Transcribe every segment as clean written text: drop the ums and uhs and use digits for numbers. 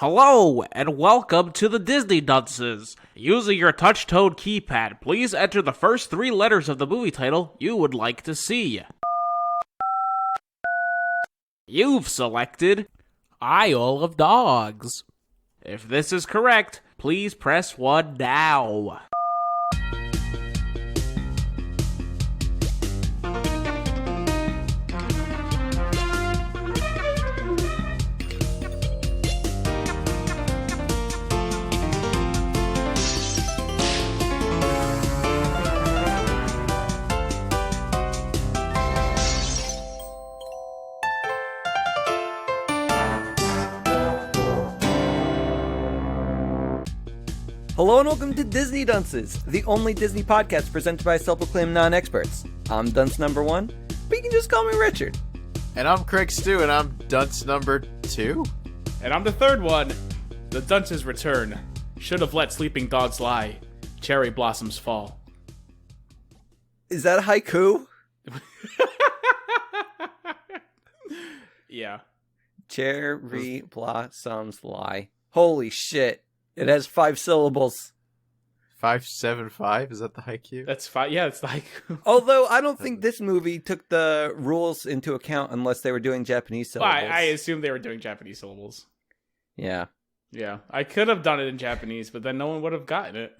Hello, and welcome to the Disney Dunces. Using your touch-tone keypad, please enter the first three letters of the movie title you would like to see. You've selected Isle of Dogs. If this is correct, please press 1 now. Hello and welcome to Disney Dunces, the only Disney podcast presented by self-proclaimed non-experts. I'm dunce number 1, but you can just call me Richard. And I'm Craig Stew, and I'm dunce number 2. And I'm the third one. The Dunces return. Should have let sleeping dogs lie. Cherry blossoms fall. Is that a haiku? Yeah. Cherry blossoms lie. Holy shit. It has 5 syllables. 575? Is that the haiku? That's fine. Yeah, it's like... Although, I don't think this movie took the rules into account unless they were doing Japanese syllables. I assumed they were doing Japanese syllables. Yeah. Yeah. I could have done it in Japanese, but then no one would have gotten it.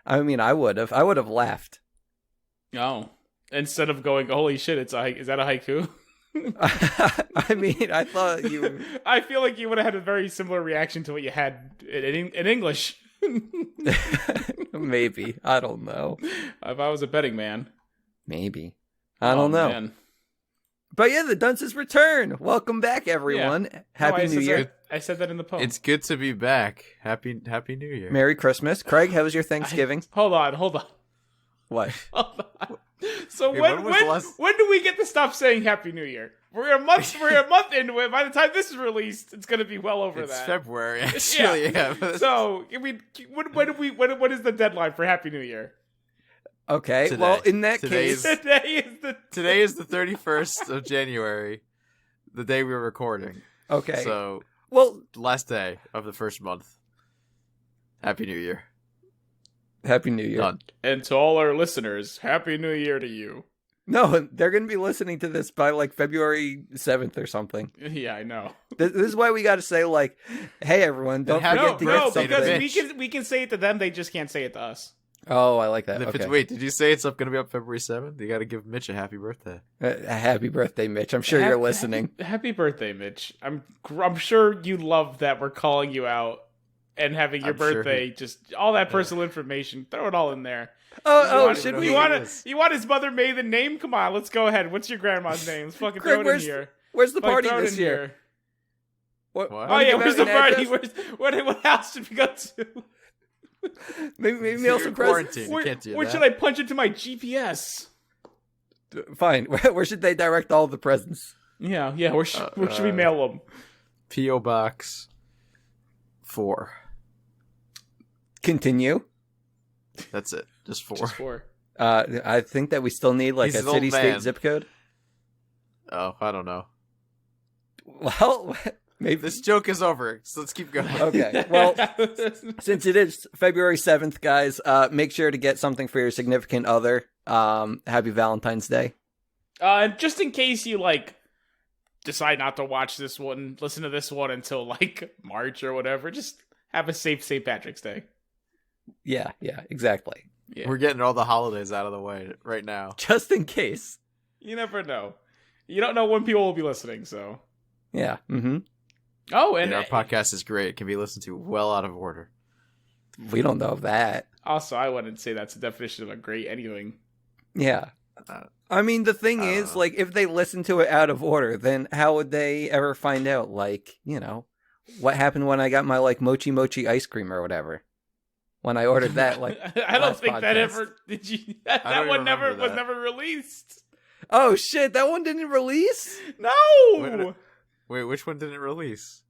I mean, I would have. I would have laughed. Oh. Instead of going, holy shit, is that a haiku? I mean, I thought you... I feel like you would have had a very similar reaction to what you had in English. Maybe. I don't know. If I was a betting man. Maybe. I don't know. Man. But yeah, the Dunces return. Welcome back, everyone. Yeah. Happy New Year. I said that in the poem. It's good to be back. Happy New Year. Merry Christmas. Craig, how was your Thanksgiving? Hold on. What? Hold on. So Hey, when do we get to stop saying Happy New Year? We're a month into it. By the time this is released, it's going to be well over It's that. February, actually. Yeah. So, I mean, what is the deadline for Happy New Year? Okay, Today. well, in that Today case... Today is the 31st of January, the day we were recording. Okay. So, well, last day of the first month. Happy New Year. Happy New Year. Done. And to all our listeners, Happy New Year to you. No, they're going to be listening to this by, like, February 7th or something. Yeah, I know. This is why we got to say, like, hey, everyone, don't forget to get something. Because we can say it to them, they just can't say it to us. Oh, I like that. And if Okay. wait, did you say it's going to be up February 7th? You got to give Mitch a happy birthday. Happy birthday, Mitch. I'm sure you're listening. Happy birthday, Mitch. I'm sure you love that we're calling you out and having your birthday, just all that personal information. Throw it all in there. Should we? You want his mother maiden name? Come on, let's go ahead. What's your grandma's name? Let's fucking Craig, throw it in here. Where's the Fucking party throw it this in year? here. What? Oh yeah, where's the party? What house did we go to? Maybe mail some presents. Quarantine. You can't do Where that. should I punch into my GPS? Fine. Where should they direct all the presents? Yeah. Where should we mail them? P.O. Box 4. Continue. That's it. Just 4. Just 4. I think that we still need like He's a an old city-state man. zip code. Oh, I don't know. Well, maybe. This joke is over, so let's keep going. Okay. Well, since it is February 7th, guys, make sure to get something for your significant other. Happy Valentine's Day. And just in case you decide not to watch this one, listen to this one until March or whatever, just have a safe St. Patrick's Day. Yeah, exactly. Yeah. We're getting all the holidays out of the way right now. Just in case. You never know. You don't know when people will be listening, so. Yeah. Mm-hmm. Oh, And our podcast is great. It can be listened to well out of order. We don't know that. Also, I wouldn't say that's a definition of a great anything. Yeah. I mean, the thing is, if they listen to it out of order, then how would they ever find out, what happened when I got my, mochi mochi ice cream or whatever? When I ordered that, I don't think that podcast. ever... Did you... That one was never released. Oh, shit, that one didn't release? No! Wait, which one didn't release?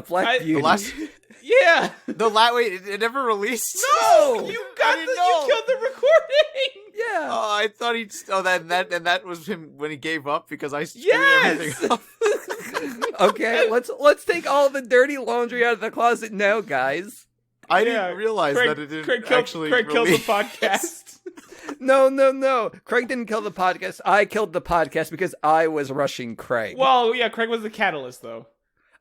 Black Beauty. The last... Yeah! Wait, it never released? No! You killed the recording! Yeah. Oh, I thought he'd. Oh, that was him when he gave up because I screwed Yes! everything up. Okay, let's take all the dirty laundry out of the closet now, guys. I Yeah, didn't realize Craig, that it didn't Craig actually. Craig killed the release. podcast. No. Craig didn't kill the podcast. I killed the podcast because I was rushing Craig. Well, yeah, Craig was the catalyst, though.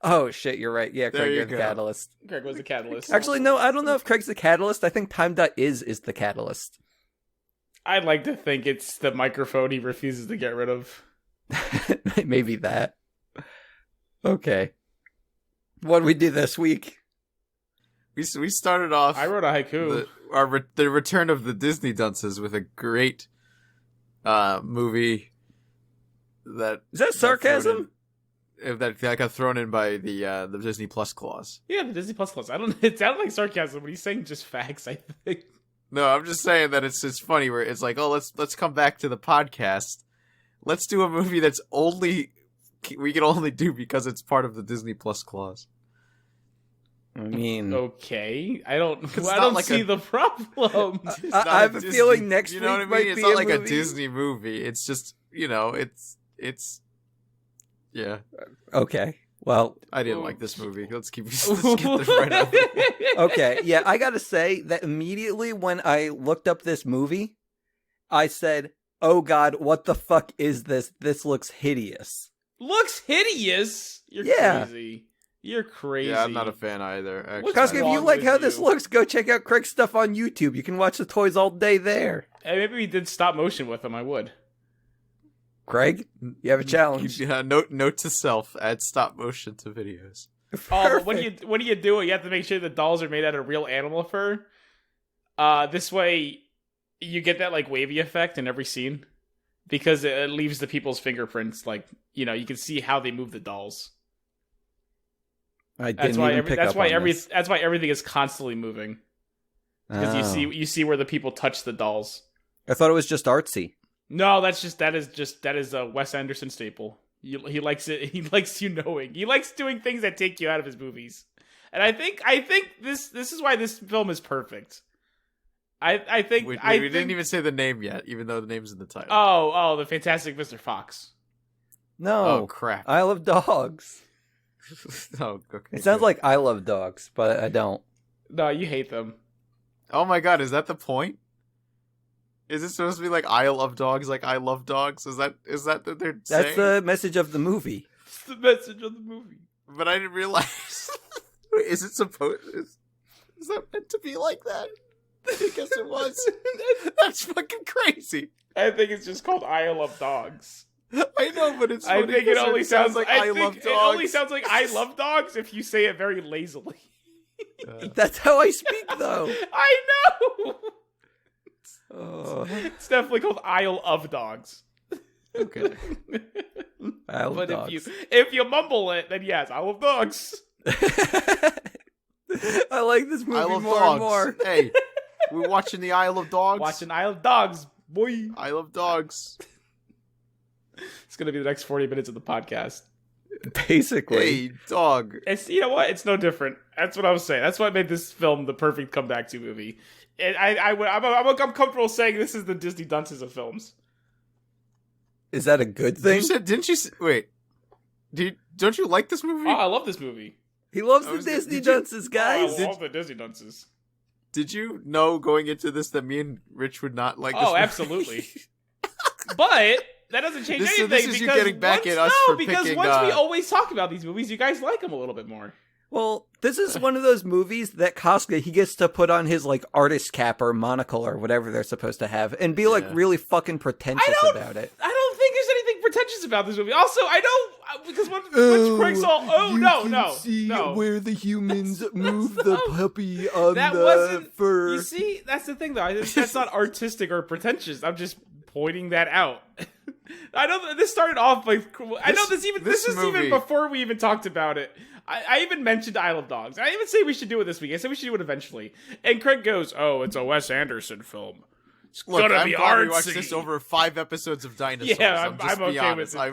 Oh shit, you're right. Yeah, There Craig, you you're the go. catalyst. Craig was the catalyst. Actually, no, I don't know if Craig's the catalyst. I think Time.is is the catalyst. I'd like to think it's the microphone he refuses to get rid of. Maybe that. Okay. What did we do this week? We started off. I wrote a haiku. The return of the Disney Dunces with a great movie that Is that sarcasm? that got thrown in by the Disney Plus clause. Yeah, the Disney Plus clause. It sounded like sarcasm, but he's saying just facts, I think. No, I'm just saying that it's funny where it's like, oh, let's come back to the podcast. Let's do a movie that's we can only do because it's part of the Disney Plus clause. I mean, Okay, I don't not like see a- the problem. It's not I have a Disney- feeling next you week know what I mean? might It's be not a like movie. a Disney movie. It's just it's yeah. Okay. Well, I didn't like this movie. Let's get this right out. okay. Yeah, I gotta say that immediately when I looked up this movie, I said, "Oh God, what the fuck is this? This looks hideous." Looks hideous. You're Yeah. crazy. You're crazy. Yeah, I'm not a fan either. Actually. What's Koska, if you wrong like with how this you? looks, go check out Craig's stuff on YouTube. You can watch the toys all day there. Hey, maybe we did stop motion with him. I would. Craig, you have a challenge. Yeah, note to self: add stop motion to videos. Oh, but when you do it, you have to make sure the dolls are made out of real animal fur. This way, you get that like wavy effect in every scene because it leaves the people's fingerprints. Like you can see how they move the dolls. I didn't That's why. even pick up on this. That's why everything is constantly moving because Oh. you see where the people touch the dolls. I thought it was just artsy. No, that is a Wes Anderson staple. He likes it. He likes knowing. He likes doing things that take you out of his movies. And I think this is why this film is perfect. I think We I didn't even say the name yet, even though the name's in the title. Oh, the Fantastic Mr. Fox. No. Oh, crap! I love dogs. Oh, okay. It sounds good. like I love dogs, but I don't. No, you hate them. Oh my god, is that the point? Is it supposed to be like I love dogs, like I love dogs? Is that what they're That's saying? the message of the movie. It's the message of the movie. But I didn't realize. Wait, is it supposed? Is that meant to be like that? I guess it was. That's fucking crazy. I think it's just called I Love Dogs. I know, but it's. I funny think it 'cause only sounds like I love dogs. It only sounds like I love dogs if you say it very lazily. That's how I speak, though. I know. Oh, It's definitely called Isle of Dogs. Okay. I love But dogs. if you mumble it, then yes, Isle of Dogs. I like this movie I love more dogs. and more. Hey, we're watching the Isle of Dogs. Watching Isle of Dogs, boy. I love dogs. It's gonna be the next 40 minutes of the podcast. Basically. Hey, dog. It's what? It's no different. That's what I was saying. That's what made this film the perfect comeback to movie. And I'm comfortable saying this is the Disney Dunces of films. Is that a good You thing? said, didn't you? Wait. Don't you like this movie? Oh, I love this movie. He loves I the was- Disney did you- Dunces, guys. I love the Disney Dunces. Did you know going into this that me and Rich would not like this Oh, movie? absolutely. But that doesn't change So anything. this is you because getting back once, at us no, for because picking, once we always talk about these movies, you guys like them a little bit more. Well, this is one of those movies that Koska, he gets to put on his, like, artist cap or monocle or whatever they're supposed to have and be, like, Yeah. really fucking pretentious about it. I don't think there's anything pretentious about this movie. Also, I don't because once Craig saw, no, where the humans move the puppy on that wasn't. You see, that's the thing though. That's not artistic or pretentious. I'm just pointing that out. I know that this started off like I know this is even movie- before we even talked about it. I even mentioned Isle of Dogs. I even say we should do it this week. I said we should do it eventually. And Craig goes, "Oh, it's a Wes Anderson film. It's Look, gonna I'm be glad we artsy." watched this over 5 episodes of Dinosaurs. Yeah, just I'm be okay honest. with I it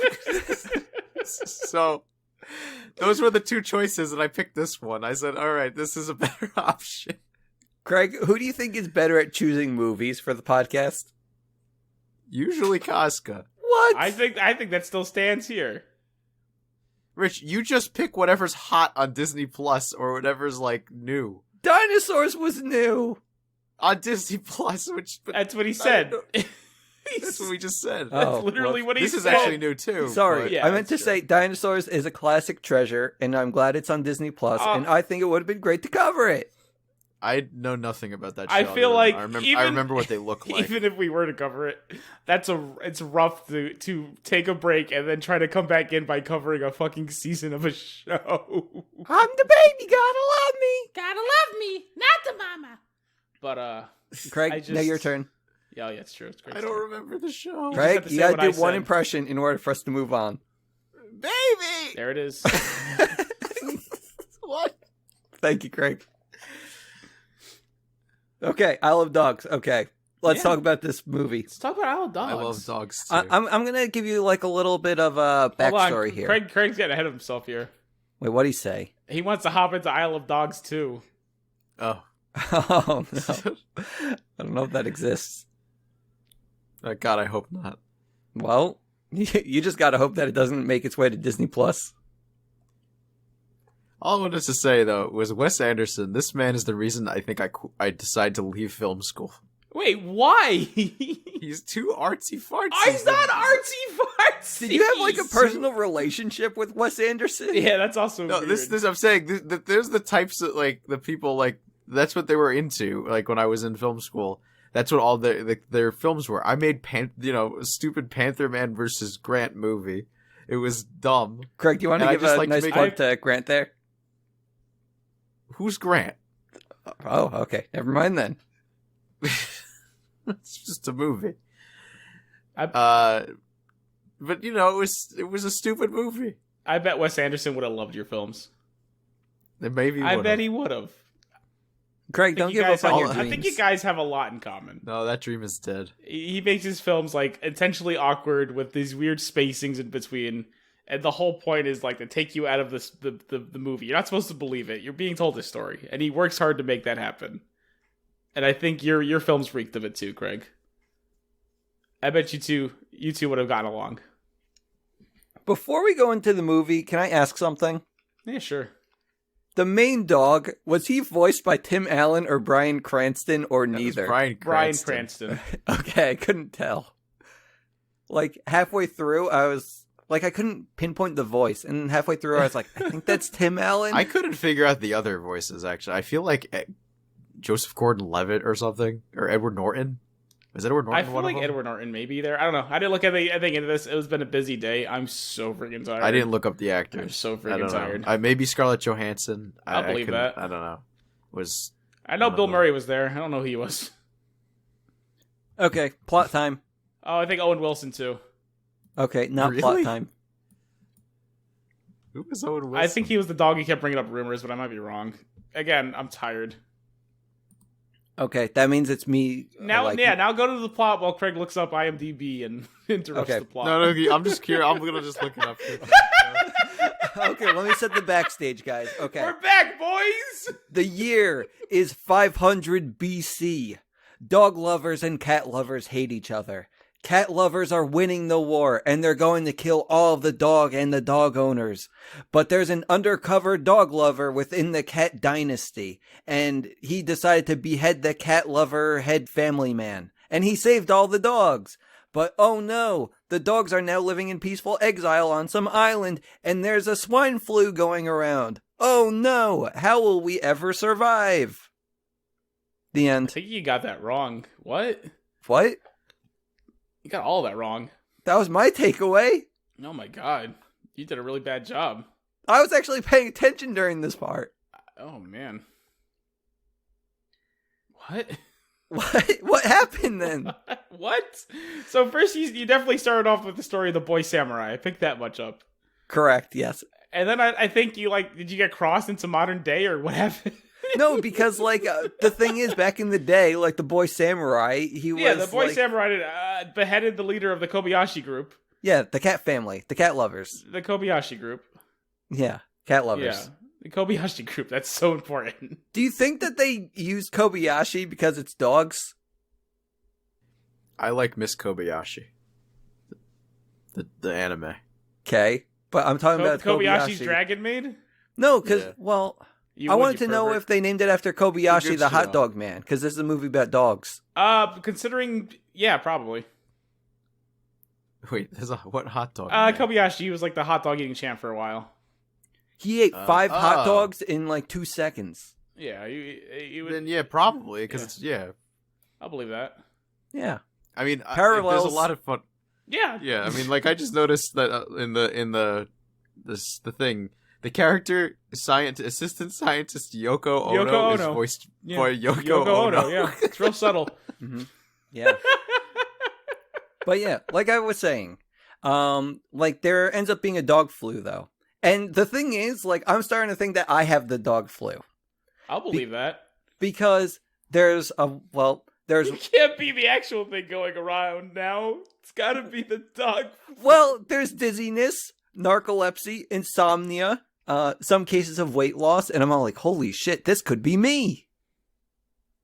would- So, those were the two choices, and I picked this one. I said, all right, this is a better option. Craig, who do you think is better at choosing movies for the podcast? Usually Casca. What? I think that still stands here. Rich, you just pick whatever's hot on Disney Plus or whatever's like new Dinosaurs was new. on Disney Plus. That's what he said. That's what we just said. Oh, That's literally what he This said. is actually new too. Sorry, but- Yeah, I meant to that's say Dinosaurs is a classic treasure, and I'm glad it's on Disney Plus. Oh. And I think it would have been great to cover it. I know nothing about that show. I feel other than like I remember what they look like. Even if we were to cover it, it's rough to take a break and then try to come back in by covering a fucking season of a show. I'm the baby, gotta love me. Gotta love me, not the mama. But Craig, I just- now your turn. yeah, it's true. It's great. I don't remember the show. have Craig, to you say gotta what I do one said. impression in order for us to move on. Baby! There it is. What? Thank you, Craig. Okay, Isle of Dogs. Okay, let's Yeah. talk about this movie. Let's talk about Isle of Dogs. I love dogs too. I'm gonna give you like a little bit of a Hold on, backstory here. Craig's getting ahead of himself here. Wait, what'd he say? He wants to hop into Isle of Dogs too. Oh. Oh no, I don't know if that exists. God, I hope not. Well, you just gotta hope that it doesn't make its way to Disney Plus. All I wanted to say though was Wes Anderson. This man is the reason I think I decided to leave film school. Wait, why? He's too artsy fartsy. He's not artsy fartsy. Did you have like a personal relationship with Wes Anderson? Yeah, that's also No, weird. this I'm saying. There's the types of like the people like that's what they were into. Like when I was in film school, that's what all their films were. I made a stupid Panther Man versus Grant movie. It was dumb. Craig, do you want to And I give just a like to nice make- plug to Grant there? Who's Grant? Oh, okay. Never mind then. It's just a movie. I- But it was a stupid movie. I bet Wes Anderson would have loved your films. And maybe I would've. bet he would have. Craig, don't give up on your I dreams. think you guys have a lot in common. No, that dream is dead. He makes his films like intentionally awkward with these weird spacings in between, and the whole point is like to take you out of the movie. You're not supposed to believe it. You're being told this story, and he works hard to make that happen. And I think your films reeked of it too, Craig. I bet you two would have gotten along. Before we go into the movie, can I ask something? Yeah, sure. The main dog, was he voiced by Tim Allen or Bryan Cranston or That was neither? Bryan Bryan Cranston. Cranston. Okay, I couldn't tell. Like halfway through, I was like, I couldn't pinpoint the voice, and halfway through, I was like, I think that's Tim Allen. I couldn't figure out the other voices. Actually, I feel like Joseph Gordon-Levitt or something, or Edward Norton. Is Edward Norton I feel one like of them? Edward Norton may be there. I don't know. I didn't look at anything into this. It's been a busy day. I'm so freaking tired. I didn't look up the actors. I'm so I freaking don't tired. know. Maybe Scarlett Johansson. I'll believe couldn't- that. I don't know. Was I know I don't Bill know. Murray was there. I don't know who he was. Okay, plot time. Oh, I think Owen Wilson too. Okay, not plot Really? time. who was Owen Wilson? I think he was the dog who kept bringing up rumors, but I might be wrong. Again, I'm tired. Okay, that means it's me. Now, like- now go to the plot while Craig looks up IMDb and interrupts Okay. the plot. No, I'm just curious. I'm gonna just look it up. Okay, let me set the backstage, guys. Okay. We're back, boys! The year is 500 BC. Dog lovers and cat lovers hate each other. Cat lovers are winning the war, and they're going to kill all of the dog and the dog owners. But there's an undercover dog lover within the cat dynasty, and he decided to behead the cat lover head family man. And he saved all the dogs. But oh no, the dogs are now living in peaceful exile on some island, and there's a swine flu going around. Oh no, how will we ever survive? The I end. think you got that wrong. What? What? You got all that wrong. That was my takeaway. Oh my god. You did a really bad job. I was actually paying attention during this part. Oh man. What? What happened then? What? So first you definitely started off with the story of the boy samurai. I picked that much up. Correct, yes. And then I think you did you get crossed into modern day or what happened? No, because the thing is, back in the day, like the boy samurai, he was Yeah, the boy like- samurai beheaded the leader of the Kobayashi group. Yeah, the cat family, the cat lovers. The Kobayashi group. Yeah, cat lovers. The Kobayashi group. That's so important. Do you think that they use Kobayashi because it's dogs? I like Miss Kobayashi. The anime. Okay, but I'm talking about Kobayashi's Kobayashi. Dragon Maid? No, because, Yeah. well, You I would, wanted you to know pervert. if they named it after Kobayashi, Good the hot show. dog man, because this is a movie about dogs. Considering, yeah, probably. Wait, what hot dog? Kobayashi, he was like the hot dog eating champ for a while. He ate 5 hot oh. dogs in like 2 seconds. Yeah, he would. Then yeah, probably because Yeah. it's yeah. I'll believe that. Yeah. I mean, Parallels. there's a lot of fun. Yeah. Yeah, I mean, like I just noticed that in the thing, the character assistant scientist Yoko Ono Yoko is Ono. voiced Yeah. by Yoko Ono. Yeah, it's real subtle. Yeah. But yeah, like I was saying, like there ends up being a dog flu though. And the thing is, like, I'm starting to think that I have the dog flu. I'll believe that. Because there's there's It can't be the actual thing going around now. It's gotta be the dog. there's dizziness, narcolepsy, insomnia, some cases of weight loss, and I'm all like, holy shit, this could be me.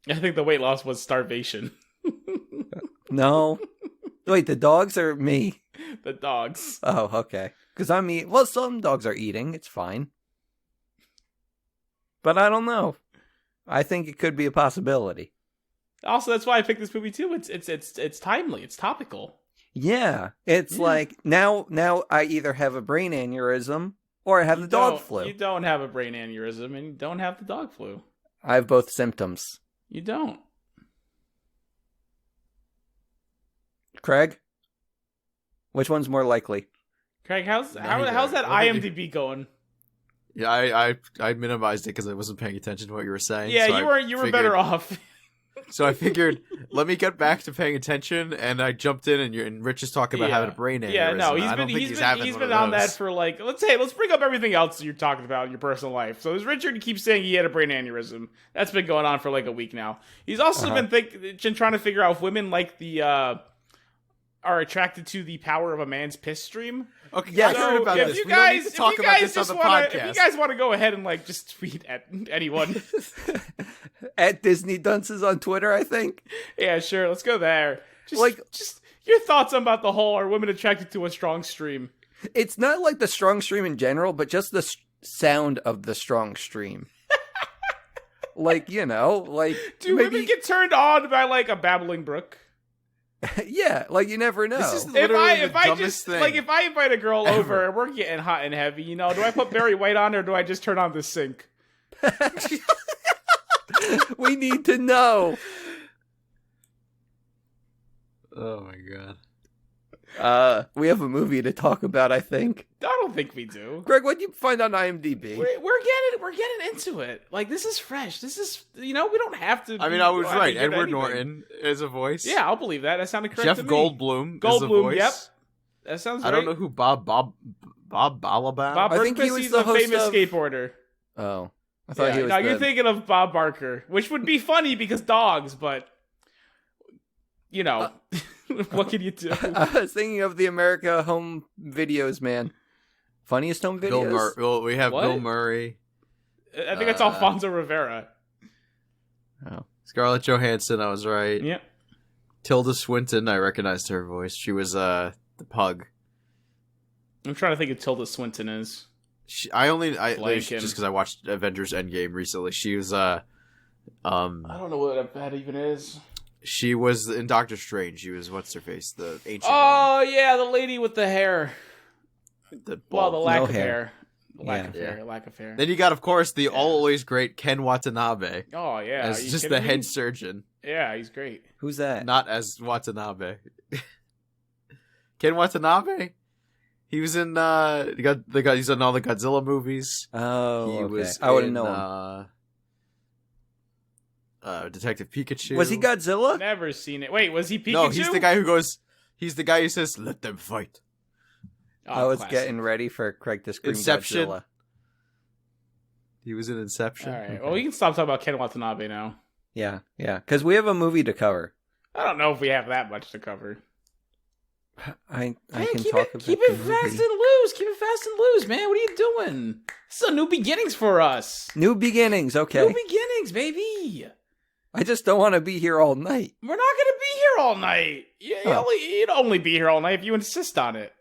I think the weight loss was starvation. No. Wait, the dogs are me. The dogs. Oh, okay. Because I'm eating. Well, some dogs are eating. It's fine. But I don't know. I think it could be a possibility. Also, that's why I picked this movie too. It's timely. It's topical. Yeah, it's Yeah. like now I either have a brain aneurysm or I have the dog flu. You don't have a brain aneurysm, and you don't have the dog flu. I have both symptoms. You don't. Craig, which one's more likely? Craig, how's Neither. how's that What did IMDb going? Yeah, I minimized it because I wasn't paying attention to what you were saying. Yeah, so you I were figured- better off. So I figured, let me get back to paying attention, and I jumped in, and Rich is talking about Yeah. having a brain aneurysm. Yeah, no, I don't think he's having he's one been of on that those. for like let's bring up everything else you're talking about in your personal life. So this Richard keeps saying he had a brain aneurysm. That's been going on for like a week now. He's also been trying to figure out if women like the are attracted to the power of a man's piss stream. Okay, Yeah, I so heard about if this. you We don't guys, need to talk if you about guys this on just the wanna, podcast. if you guys want to go ahead and like just tweet at anyone, At Disney Dunces on Twitter, I think. yeah, sure, let's go there. Just Like- just your thoughts about the whole: are women attracted to a strong stream? It's not like the strong stream in general, but just the sound of the strong stream. Like, like Do maybe, women get turned on by like a babbling brook? yeah, like you never know. This is If literally I the dumbest just thing. like if I invite a girl ever. over and we're getting hot and heavy, do I put Barry White on or do I just turn on the sink? We need to know. Oh my god. We have a movie to talk about, I think. I don't think we do. Greg, what'd you find on IMDb? We're getting into it. Like this is fresh. This is we don't have to. I mean, I was don't have to right. give Edward anything. Norton is a voice. Yeah, I'll believe that. That sounded correct Jeff to me. Goldblum is a Goldblum, voice. yep. That sounds. I don't know who Bob Balaban. Bob I think he Bergquist, was he's the a host famous of- skateboarder. Oh, I thought Yeah, he was. no, you're thinking of Bob Barker, which would be funny because dogs, but what can you do? I was thinking of the America Home Videos man. Funniest home videos. We have What? Bill Murray, I think it's Alfonso Rivera. Oh. Scarlett Johansson. I was right. Yep. Tilda Swinton. I recognized her voice. She was the pug. I'm trying to think of Tilda Swinton is. Just him. because I watched Avengers Endgame recently. She was I don't know what that even is. she was in Doctor Strange. She was what's her face, the ancient Oh yeah, the lady with the hair. one. The Well, the bald. lack No of hair. hair. Lack Yeah. of hair. Lack of hair. Then you got, of course, the always great Ken Watanabe Oh yeah, Are as you just kidding the me? head surgeon, Yeah, he's great. Who's that? not as Watanabe. Ken Watanabe. He was in he's in all the Godzilla movies. Oh, He okay. was I wouldn't in, know him. Detective Pikachu. Was he Godzilla? Never seen it. Wait, was he Pikachu? No, he's the guy who goes. He's the guy who says, "Let them fight." Oh, I was classic. getting ready for Craig to scream Inception. Godzilla. He was in Inception. All right. Well, we can stop talking about Ken Watanabe now. Yeah, because we have a movie to cover. I don't know if we have that much to cover. I Hey, can keep talk it, about keep the it fast movie. and loose. Keep it fast and loose, man. What are you doing? This is a new beginnings for us. New beginnings, okay. New beginnings, baby. I just don't want to be here all night. We're not gonna be here all night. Oh. You'd only be here all night if you insist on it.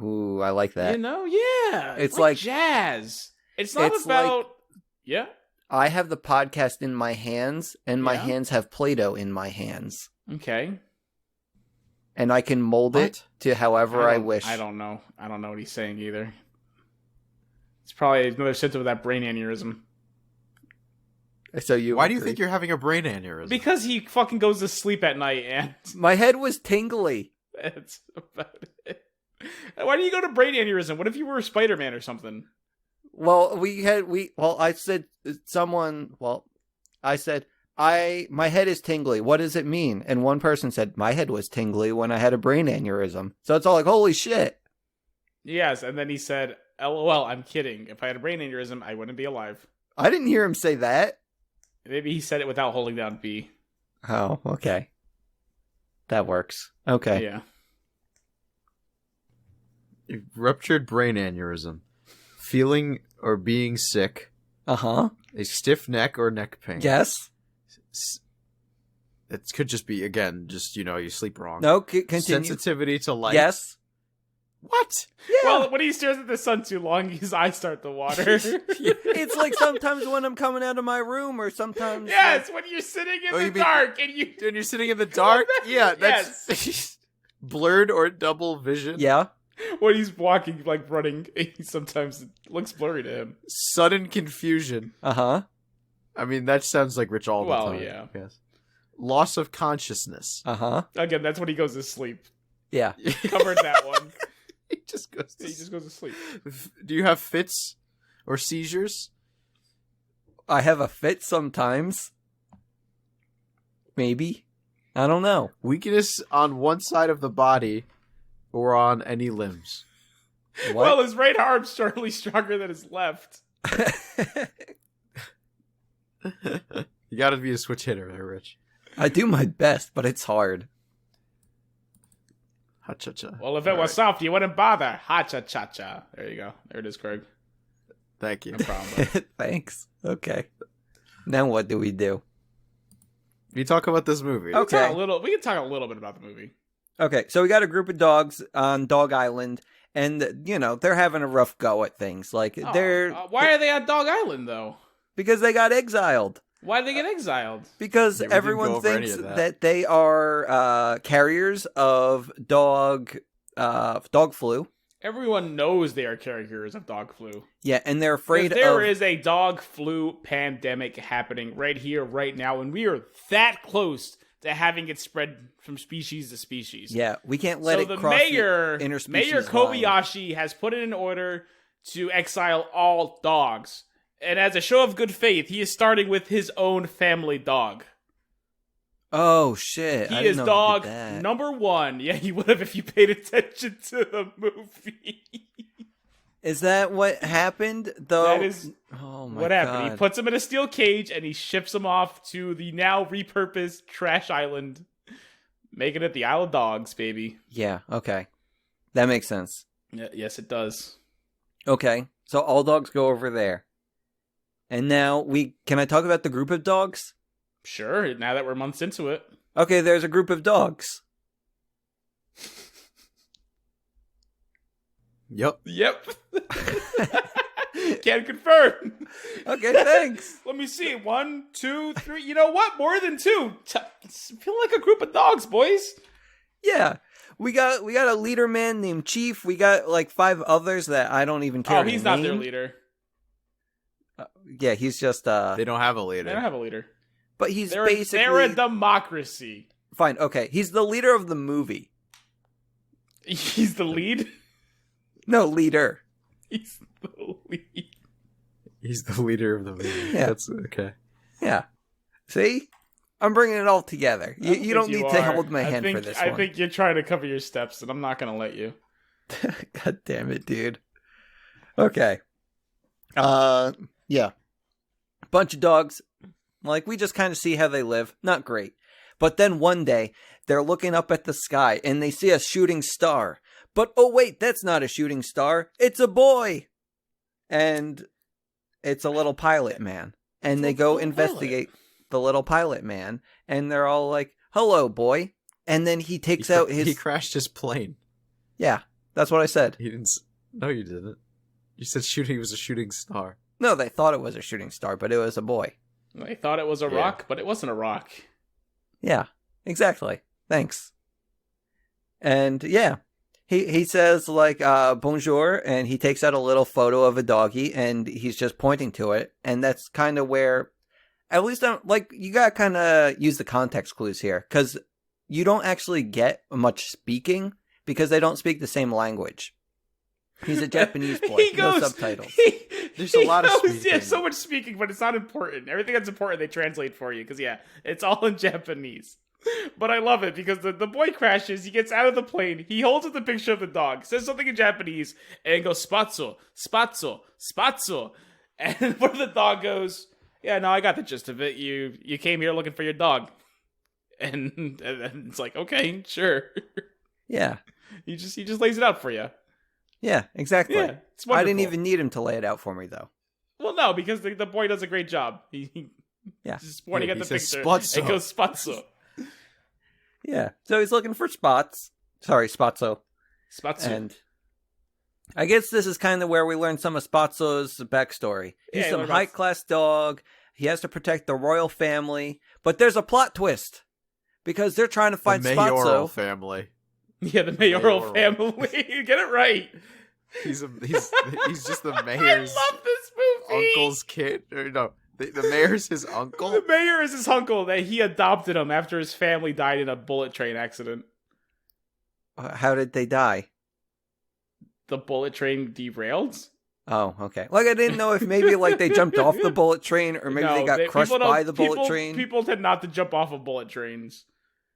Ooh, I like that. You know, yeah. It's like- jazz. It's not it's about yeah. I have the podcast in my hands, and my Yeah? hands have Play-Doh in my hands. Okay. And I can mold it to however I don't- wish. I don't know. I don't know what he's saying either. It's probably another symptom of that brain aneurysm. So you Why do you agree? think you're having a brain aneurysm? Because he fucking goes to sleep at night, and My head was tingly. that's about it. Why do you go to brain aneurysm? What if you were Spider-Man or something? Well, I said my head is tingly. What does it mean? And one person said, my head was tingly when I had a brain aneurysm. So it's all like, holy shit. Yes, and then he said, LOL, I'm kidding. If I had a brain aneurysm, I wouldn't be alive. I didn't hear him say that. Maybe he said it without holding down B. Oh, okay. That works. Okay. Yeah. Ruptured brain aneurysm. Feeling or being sick. Uh-huh. A stiff neck or neck pain. Yes. It could just be, again, just, you sleep wrong. No, continue. Sensitivity to light. Yes. What? Yeah. Well, when he stares at the sun too long, his eyes start to water. It's like sometimes when I'm coming out of my room or sometimes... Yes, when you're sitting in Oh, the you mean- dark and you... When you're sitting in the dark? Yeah, that's blurred or double vision. Yeah. When he's walking, like running, sometimes it looks blurry to him. Sudden confusion. Uh-huh. I mean, that sounds like Rich all the Well, time. yeah. Yes. Loss of consciousness. Uh-huh. Again, that's when he goes to sleep. Yeah. Covered that one. He just goes to He just goes to sleep. Do you have fits or seizures? I have a fit sometimes. Maybe. I don't know. Weakness on one side of the body or on any limbs? Well, his right arm's certainly stronger than his left. You gotta be a switch hitter there, Rich. I do my best, but it's hard. Ha-cha-cha. Well, if it was soft, you wouldn't bother. Ha-cha-cha-cha. There you go. There it is, Craig. Thank you. No problem. bud. Thanks. Okay. Now what do we do? You talk about this movie. Okay. We can talk a little bit about the movie. Okay, so we got a group of dogs on Dog Island, and, they're having a rough go at things. Like, Why are they on Dog Island, though? because they got exiled. Why did they get exiled? Because Yeah, we didn't go everyone over any thinks of that. that they are carriers of dog flu. Everyone knows they are carriers of dog flu. Yeah, and they're afraid If there of... is a dog flu pandemic happening right here, right now, and we are that close to having it spread from species to species. Yeah, we can't let So it the cross mayor, the interspecies Mayor line. Kobayashi has put in an order to exile all dogs. And as a show of good faith, he is starting with his own family dog. Oh, shit. I He didn't is know dog did that. number one. Yeah, he would have if you paid attention to the movie. Is that what happened, though? That is Oh, my what happened. God. He puts him in a steel cage and he ships him off to the now repurposed trash island, making it the Isle of Dogs, baby. Yeah, okay. That makes sense. Yes, it does. Okay, so all dogs go over there. And now can I talk about the group of dogs? Sure, now that we're months into it. Okay, there's a group of dogs. Yep. Yep. Can confirm. Okay, thanks. Let me see. 1, 2, 3. You know what? More than 2. Feel like a group of dogs, boys. Yeah. We got a leader man named Chief. We got like 5 others that I don't even care Oh, to he's not their name. leader. Yeah, he's just They don't have a They don't leader. have a leader. but he's They're basically a democracy. fine. Okay, he's the leader of the movie. He's the lead. No, leader. He's the lead. He's the leader of the movie. Yeah. That's okay. Yeah. See? I'm bringing it all together. You don't think need to are. hold my I hand think, for this I one. think you're trying to cover your steps, and I'm not going to let you. God damn it, dude. Okay. Yeah. Bunch of dogs. Like, we just kind of see how they live. Not great. But then one day, they're looking up at the sky and they see a shooting star. But oh wait, that's not a shooting star. It's a boy. And it's a little pilot man. And they go investigate the little pilot man. And they're all like, hello, boy. And then he takes out his... He crashed his plane. Yeah, that's what I said. He didn't... No, you didn't. You said he was a shooting star. No, they thought it was a shooting star, but it was a boy. They thought it was a rock, but it wasn't a rock. Yeah, exactly. Thanks. And yeah, he says like, bonjour, and he takes out a little photo of a doggy, and he's just pointing to it. And that's kind of where, at least you gotta kind of use the context clues here, because you don't actually get much speaking, because they don't speak the same language. He's a Japanese boy, no subtitles. There's a lot of speaking. Yeah, so much speaking, but it's not important. Everything that's important, they translate for you, because yeah, it's all in Japanese. But I love it, because the boy crashes, he gets out of the plane, he holds up the picture of the dog, says something in Japanese, and goes, spatzo, spatzo, spatzo. And where the dog goes, yeah, no, I got the gist of it. You came here looking for your dog. And it's like, okay, sure. Yeah. He just lays it out for you. Yeah, exactly. Yeah, it's I didn't wonderful. even need him to lay it out for me, though. Well, no, because the boy does a great job. He Yeah. just pointing at the says picture. spatzo. It goes spatzo. Yeah. So he's looking for spots. Sorry, Spatzo. Spatzo. And I guess this is kind of where we learn some of Spatzo's backstory. He's Yeah, some learn about- high-class dog. He has to protect the royal family. But there's a plot twist. Because they're trying to find The mayoral Spatzo. family. Yeah, the mayoral family. You get it right. He's just the mayor's I love this movie. uncle's kid. Or no, the mayor's his uncle. The mayor is his uncle that he adopted him after his family died in a bullet train accident. How did they die? The bullet train derailed? Oh, okay. Like, I didn't know if maybe, like, they jumped off the bullet train, or maybe they got crushed by the bullet train. People tend not to jump off of bullet trains.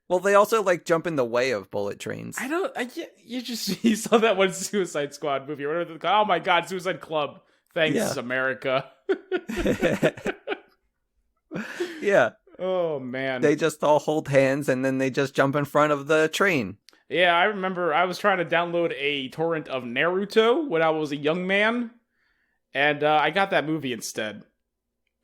Well, they also, like, jump in the way of bullet trains. You saw that one Suicide Squad movie or whatever. Oh my god, Suicide Club. Thanks, Yeah. America. Yeah. Oh man. They just all hold hands, and then they just jump in front of the train. Yeah, I remember I was trying to download a torrent of Naruto when I was a young man, and I got that movie instead.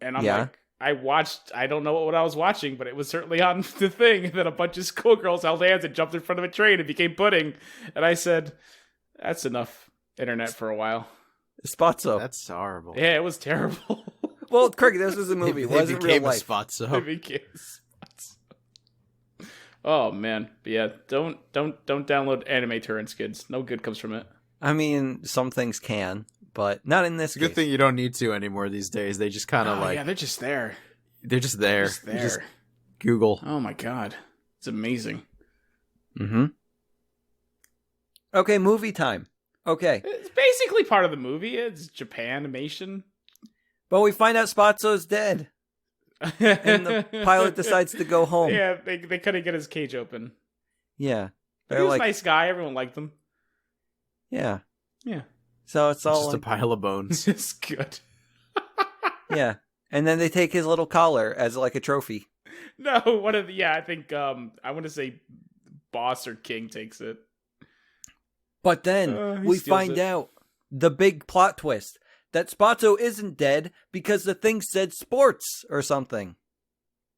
And I'm like, I don't know what I was watching, but it was certainly on the thing that a bunch of schoolgirls held hands and jumped in front of a train and became pudding. And I said, that's enough internet for a while. Spatzo. That's horrible. Yeah, it was terrible. Well, Craig, this was a movie. It wasn't real life. A spot, so. It became spots. Oh man, but yeah, don't download anime torrents, kids. No good comes from it. I mean, some things can, but not in this It's a good case. thing you don't need to anymore these days. They just kind of Yeah, they're just there. they're just there. Just there. You just Google. Oh my god, it's amazing. Mm-hmm. Okay, movie time. Okay, It's basically part of the movie. It's Japan animation. but we find out Spatzo's dead, and the pilot decides to go home. Yeah, they couldn't get his cage open. Yeah. He They're was like, a nice guy. Everyone liked him. yeah. Yeah, So it's all Just a like, pile of bones. it's good. yeah. And then they take his little collar as like a trophy. No, I think I want to say Boss or King takes it. But then He we steals find it. out the big plot twist that Spatzo isn't dead because the thing said sports or something.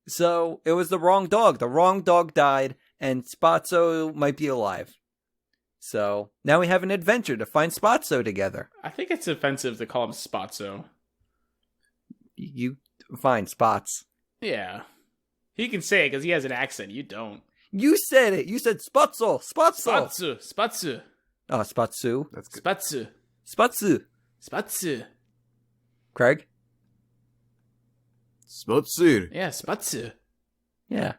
So it was the wrong dog. The wrong dog died, and Spatzo might be alive. So now we have an adventure to find Spatzo together. I think it's offensive to call him Spatzo. You find Spots. Yeah, he can say it because he has an accent. You don't. You said it. You said Spatzo. Spatzo. Spatzu. Oh, Spatzu. That's good. Spatzu. Spatzu. Spatzu. Craig? Smotsu. Yeah, Spatzu. Yeah.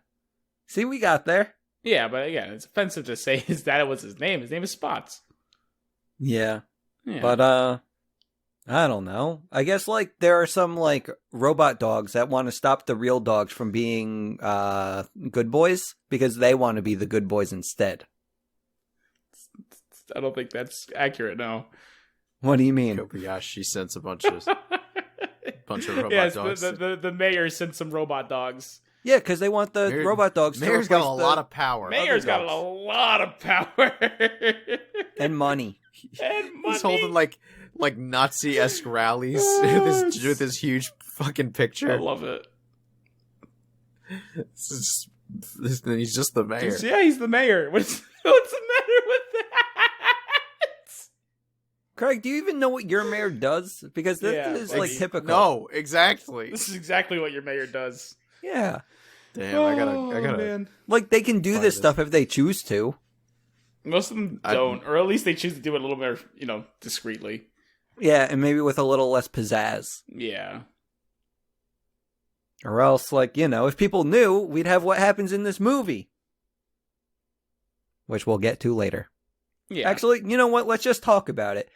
See, we got there. Yeah, but again, it's offensive to say that was his name. His name is Spots. Yeah. Yeah. But, I don't know. I guess, like, there are some, like, robot dogs that want to stop the real dogs from being, good boys because they want to be the good boys instead. I don't think that's accurate, no. What do you mean? Kobayashi sends a bunch of robot Yes, dogs. the mayor sent some robot dogs. Yeah, because they want the robot dogs Mayor's to got replace a lot of power. Mayor's got a lot of power. and money. And money. He's holding like Nazi-esque rallies with this huge fucking I picture. love it. He's just the mayor. Yeah, he's the mayor. What's the matter with that? Craig, do you even know what your mayor does? Because this Yeah, is like, like typical. No, exactly. This is exactly what your mayor does. Yeah. Damn, I gotta. Man. Like, they can do Find this this. stuff if they choose to. Most of them don't, or at least they choose to do it a little more, discreetly. Yeah, and maybe with a little less pizzazz. Yeah. Or else, if people knew, we'd have what happens in this movie. Which we'll get to later. Yeah. Actually, you know what? Let's just talk about it.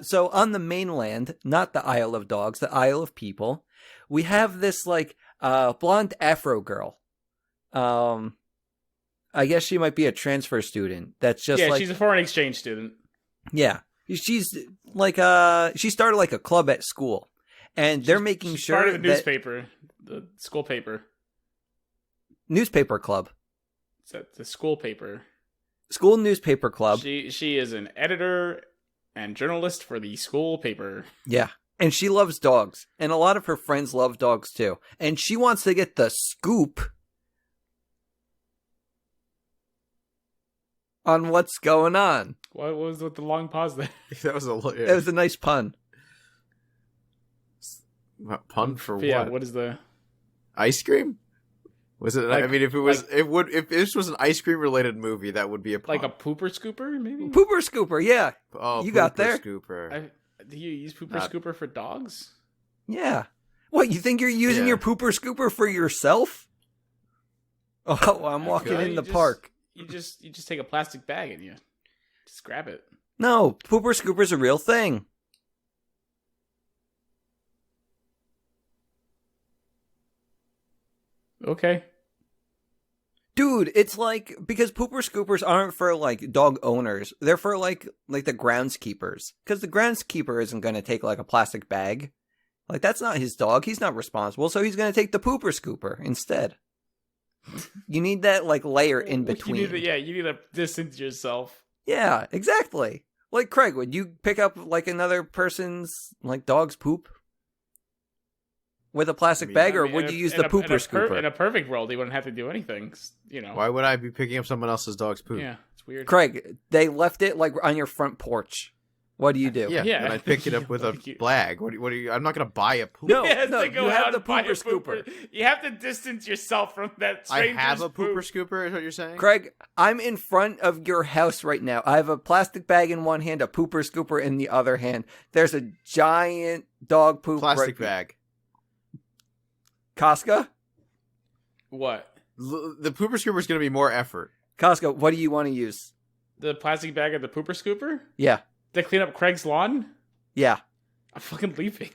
So on the mainland, not the Isle of Dogs, the Isle of People, we have this, blonde Afro girl. I guess she might be a transfer student. That's just she's a foreign exchange student. Yeah. She's she started a club at school. And they're making She's sure part of the that... newspaper, the school paper. Newspaper club. It's the school paper. School newspaper club. She is an editor and journalist for the school paper. Yeah. And she loves dogs. And a lot of her friends love dogs too. And she wants to get the scoop on what's going on. What was with the long pause there? That was It was a nice pun. Pun for Yeah, what? what is the Ice cream? Was it? Like- I mean, if it was, if this was an ice cream related movie, that would be a pun. like a pooper scooper? Maybe. Pooper scooper, yeah. Oh, you got Pooper there. Scooper. Do you use pooper Not- scooper for dogs? Yeah. What, you think you're using Yeah. your pooper scooper for yourself? Oh, I'm walking Okay. in the park. You just take a plastic bag and you just grab it. No, pooper scooper's a real thing. Okay. Dude, it's because pooper scoopers aren't for dog owners. They're for the groundskeepers. Because the groundskeeper isn't going to take a plastic bag. That's not his dog. He's not responsible. So he's going to take the pooper scooper instead. You need that layer in between. You need to distance yourself. Yeah, exactly. Craig, would you pick up another person's dog's poop with a plastic bag, or would you use the pooper scooper? In a perfect world, he wouldn't have to do anything. Why would I be picking up someone else's dog's poop? Yeah, it's weird. Craig, they left it on your front porch. What do you do? Yeah, Yeah. and I pick it up with a bag. What do you? I'm not gonna buy a poop. No, He has to go you out have the and buy a pooper scooper. You have to distance yourself from that I stranger's have a pooper poop. scooper. Is what you're saying? Craig, I'm in front of your house right now. I have a plastic bag in one hand, a pooper scooper in the other hand. There's a giant dog poop. Plastic bag. Casca? What? The pooper scooper is gonna be more effort. Casca, what do you want to use? The plastic bag of the pooper scooper? Yeah. To clean up Craig's lawn? Yeah. I'm fucking leaving.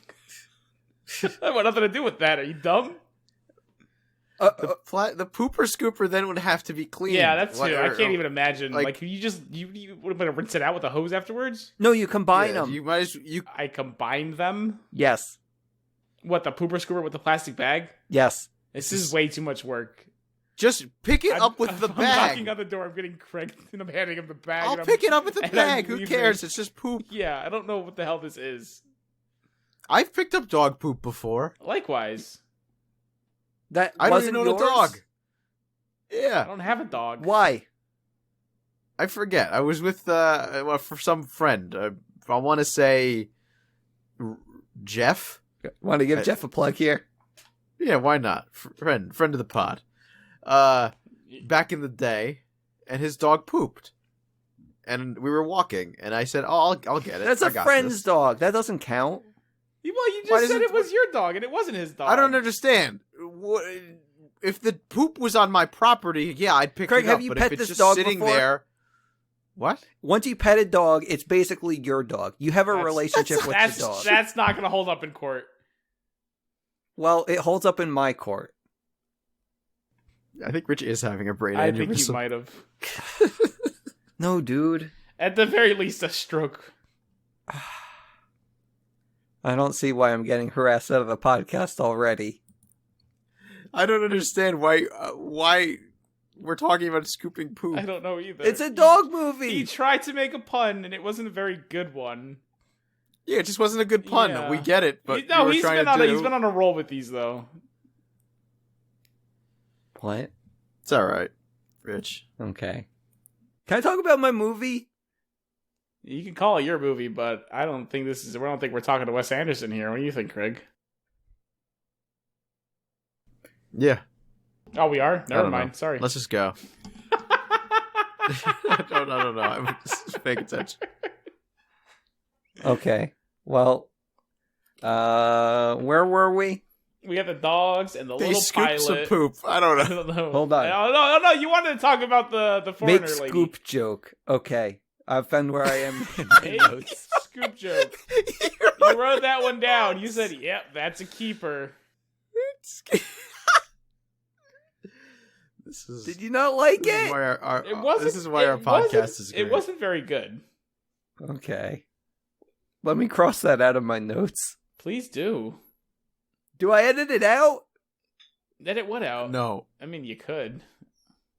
I want nothing to do with that. Are you dumb? The pooper scooper then would have to be clean. Yeah, that's true. I Or- can't even imagine. like- You would have been to rinse it out with a hose afterwards? No, you combine Yeah, them. you might as you. I combined them? Yes. What, the pooper scooper with the plastic bag? Yes. This is way too much work. Just pick it up with the I'm bag. knocking on the door. I'm getting Craig, and I'm handing him the bag. I'll and I'm- pick it up with the and I'm bag. Who leaving. cares? It's just poop. Yeah, I don't know what the hell this is. I've picked up dog poop before. Likewise, That I don't wasn't even own yours? a dog. I Yeah, don't have a dog. Why? I forget. I was with for some friend. I want to say Jeff. Want to give Jeff a plug here? Yeah, why not? Friend of the pod. Back in the day, and his dog pooped, and we were walking, and I said, "Oh, I'll get it." That's I a got friend's this." dog. That doesn't count. Well, you Why just does said it- it was your dog, and it wasn't his dog. I don't understand. If the poop was on my property, yeah, I'd pick Craig, it up. have you But pet if it's this just dog sitting before? there, what? Once you pet a dog, it's basically your dog. You have a relationship with That's the dog. that's not going to hold up in court. Well, it holds up in my court. I think Rich is having a brain I think you aneurysm. might have. No, dude. At the very least, a stroke. I don't see why I'm getting harassed out of the podcast already. I don't understand why we're talking about scooping poop. I don't know either. It's a dog movie. He tried to make a pun, and it wasn't a very good one. Yeah, it just wasn't a good pun. Yeah. We get it, but he's trying been on a roll with these though. What? It's all right, Rich. Okay. Can I talk about my movie? You can call it your movie, but I don't think we're talking to Wes Anderson here. What do you think, Craig? Yeah. Oh, we are? Never don't mind. know. Sorry. Let's just go. I don't know. I'm just paying attention. Okay. Well, where were we? We have the dogs and the They little scoop pilot. some poop. I don't I know. don't know. Hold on. Oh, no. You wanted to talk about the foreigner Make lady. scoop joke. Okay. I found where I am in my Hey, notes. scoop joke. You wrote that one down. You said, "Yep, that's a keeper." This is. Did you not like This is it? why It wasn't. This is why our it wasn't- podcast is great. It wasn't very good. Okay. Let me cross that out of my notes. Please do. Do I edit it out? Edit what out? No. I mean, you could.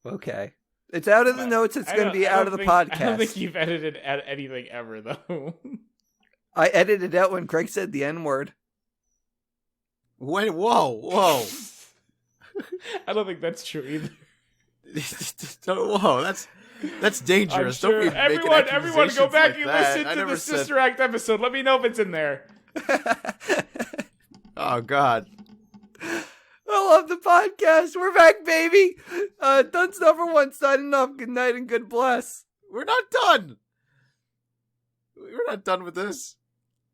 Okay. It's out of the notes. It's going to be out of the podcast. I don't think you've edited anything ever, though. I edited out when Craig said the N-word. Wait. Whoa. I don't think that's true either. Whoa. That's dangerous. I'm sure Don't be everyone making go back like and that. listen I to the never said- Sister Act episode. Let me know if it's in there. Oh God. I love the podcast. We're back, baby. Dunce number 1 signing off. Good night and good bless. We're not done. We're not done with this.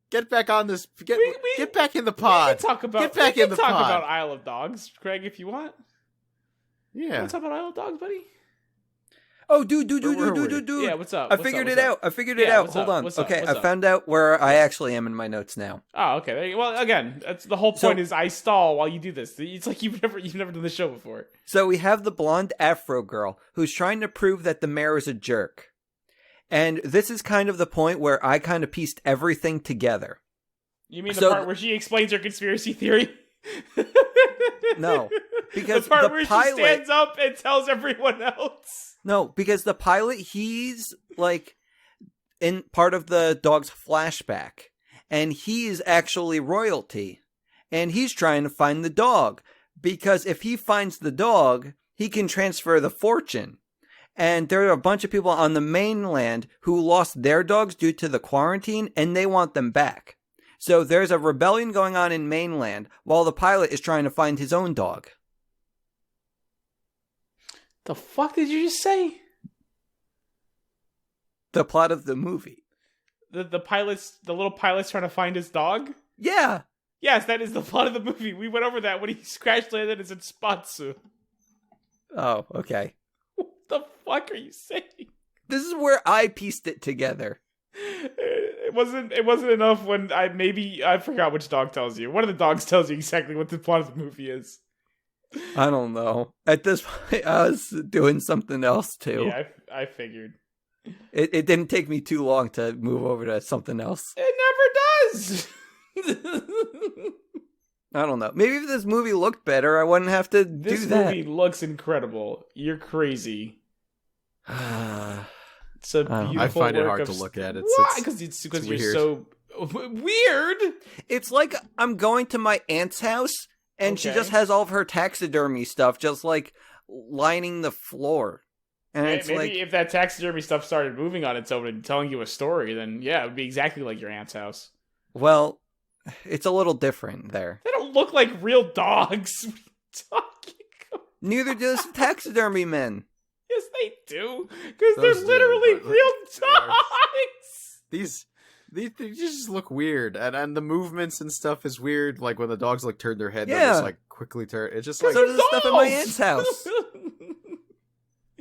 Get back on this. Get back in the We pod. can talk about. Get back we in can the talk pod. about Isle of Dogs, Craig, if you want. You Yeah. want to talk about Isle of Dogs, buddy? Oh, dude. Where were we? Yeah. What's up? I figured it out. Yeah, Hold what's up? on. What's up? Okay, What's I up? found out where I actually am in my notes now. Oh, okay. There you- Well, again, that's the whole So- point. Is I stall while you do this. It's like you've never done the show before. So we have the blonde Afro girl who's trying to prove that the mayor is a jerk. And this is kind of the point where I kind of pieced everything together. You mean the So- part where she explains her conspiracy theory? No, because the part the where pilot- she stands up and tells everyone else. No, because the pilot, he's like in part of the dog's flashback. And he's actually royalty. And he's trying to find the dog. Because if he finds the dog, he can transfer the fortune. And there are a bunch of people on the mainland who lost their dogs due to the quarantine, and they want them back. So there's a rebellion going on in mainland while the pilot is trying to find his own dog. The fuck did you just say? The plot of the movie. The little pilot's trying to find his dog? Yeah. Yes, that is the plot of the movie. We went over that when he crash landed as in Spatsu. Oh, okay. What the fuck are you saying? This is where I pieced it together. It wasn't enough when I forgot which dog tells you. One of the dogs tells you exactly what the plot of the movie is. I don't know. At this point, I was doing something else too. Yeah, I figured. It didn't take me too long to move over to something else. It never does. I don't know. Maybe if this movie looked better, I wouldn't have to This do that. movie looks incredible. You're crazy. It's a I beautiful find it work hard of to look at. Why? Because you're weird. so weird. It's like I'm going to my aunt's house, and she Okay. just has all of her taxidermy stuff just like lining the floor. And it's Maybe like, if that taxidermy stuff started moving on its own and telling you a story, then yeah, it would be exactly like your aunt's house. well, it's a little different there. They don't look like real dogs. What are you talking about? Neither does taxidermy men. Yes, they do. Because they're Those do, literally but, real they are- dogs. These just look weird, and the movements and stuff is weird. Like when the dogs like turn their head, they Yeah. just like quickly turn. It's just So like does the stuff at my Dolls! aunt's house.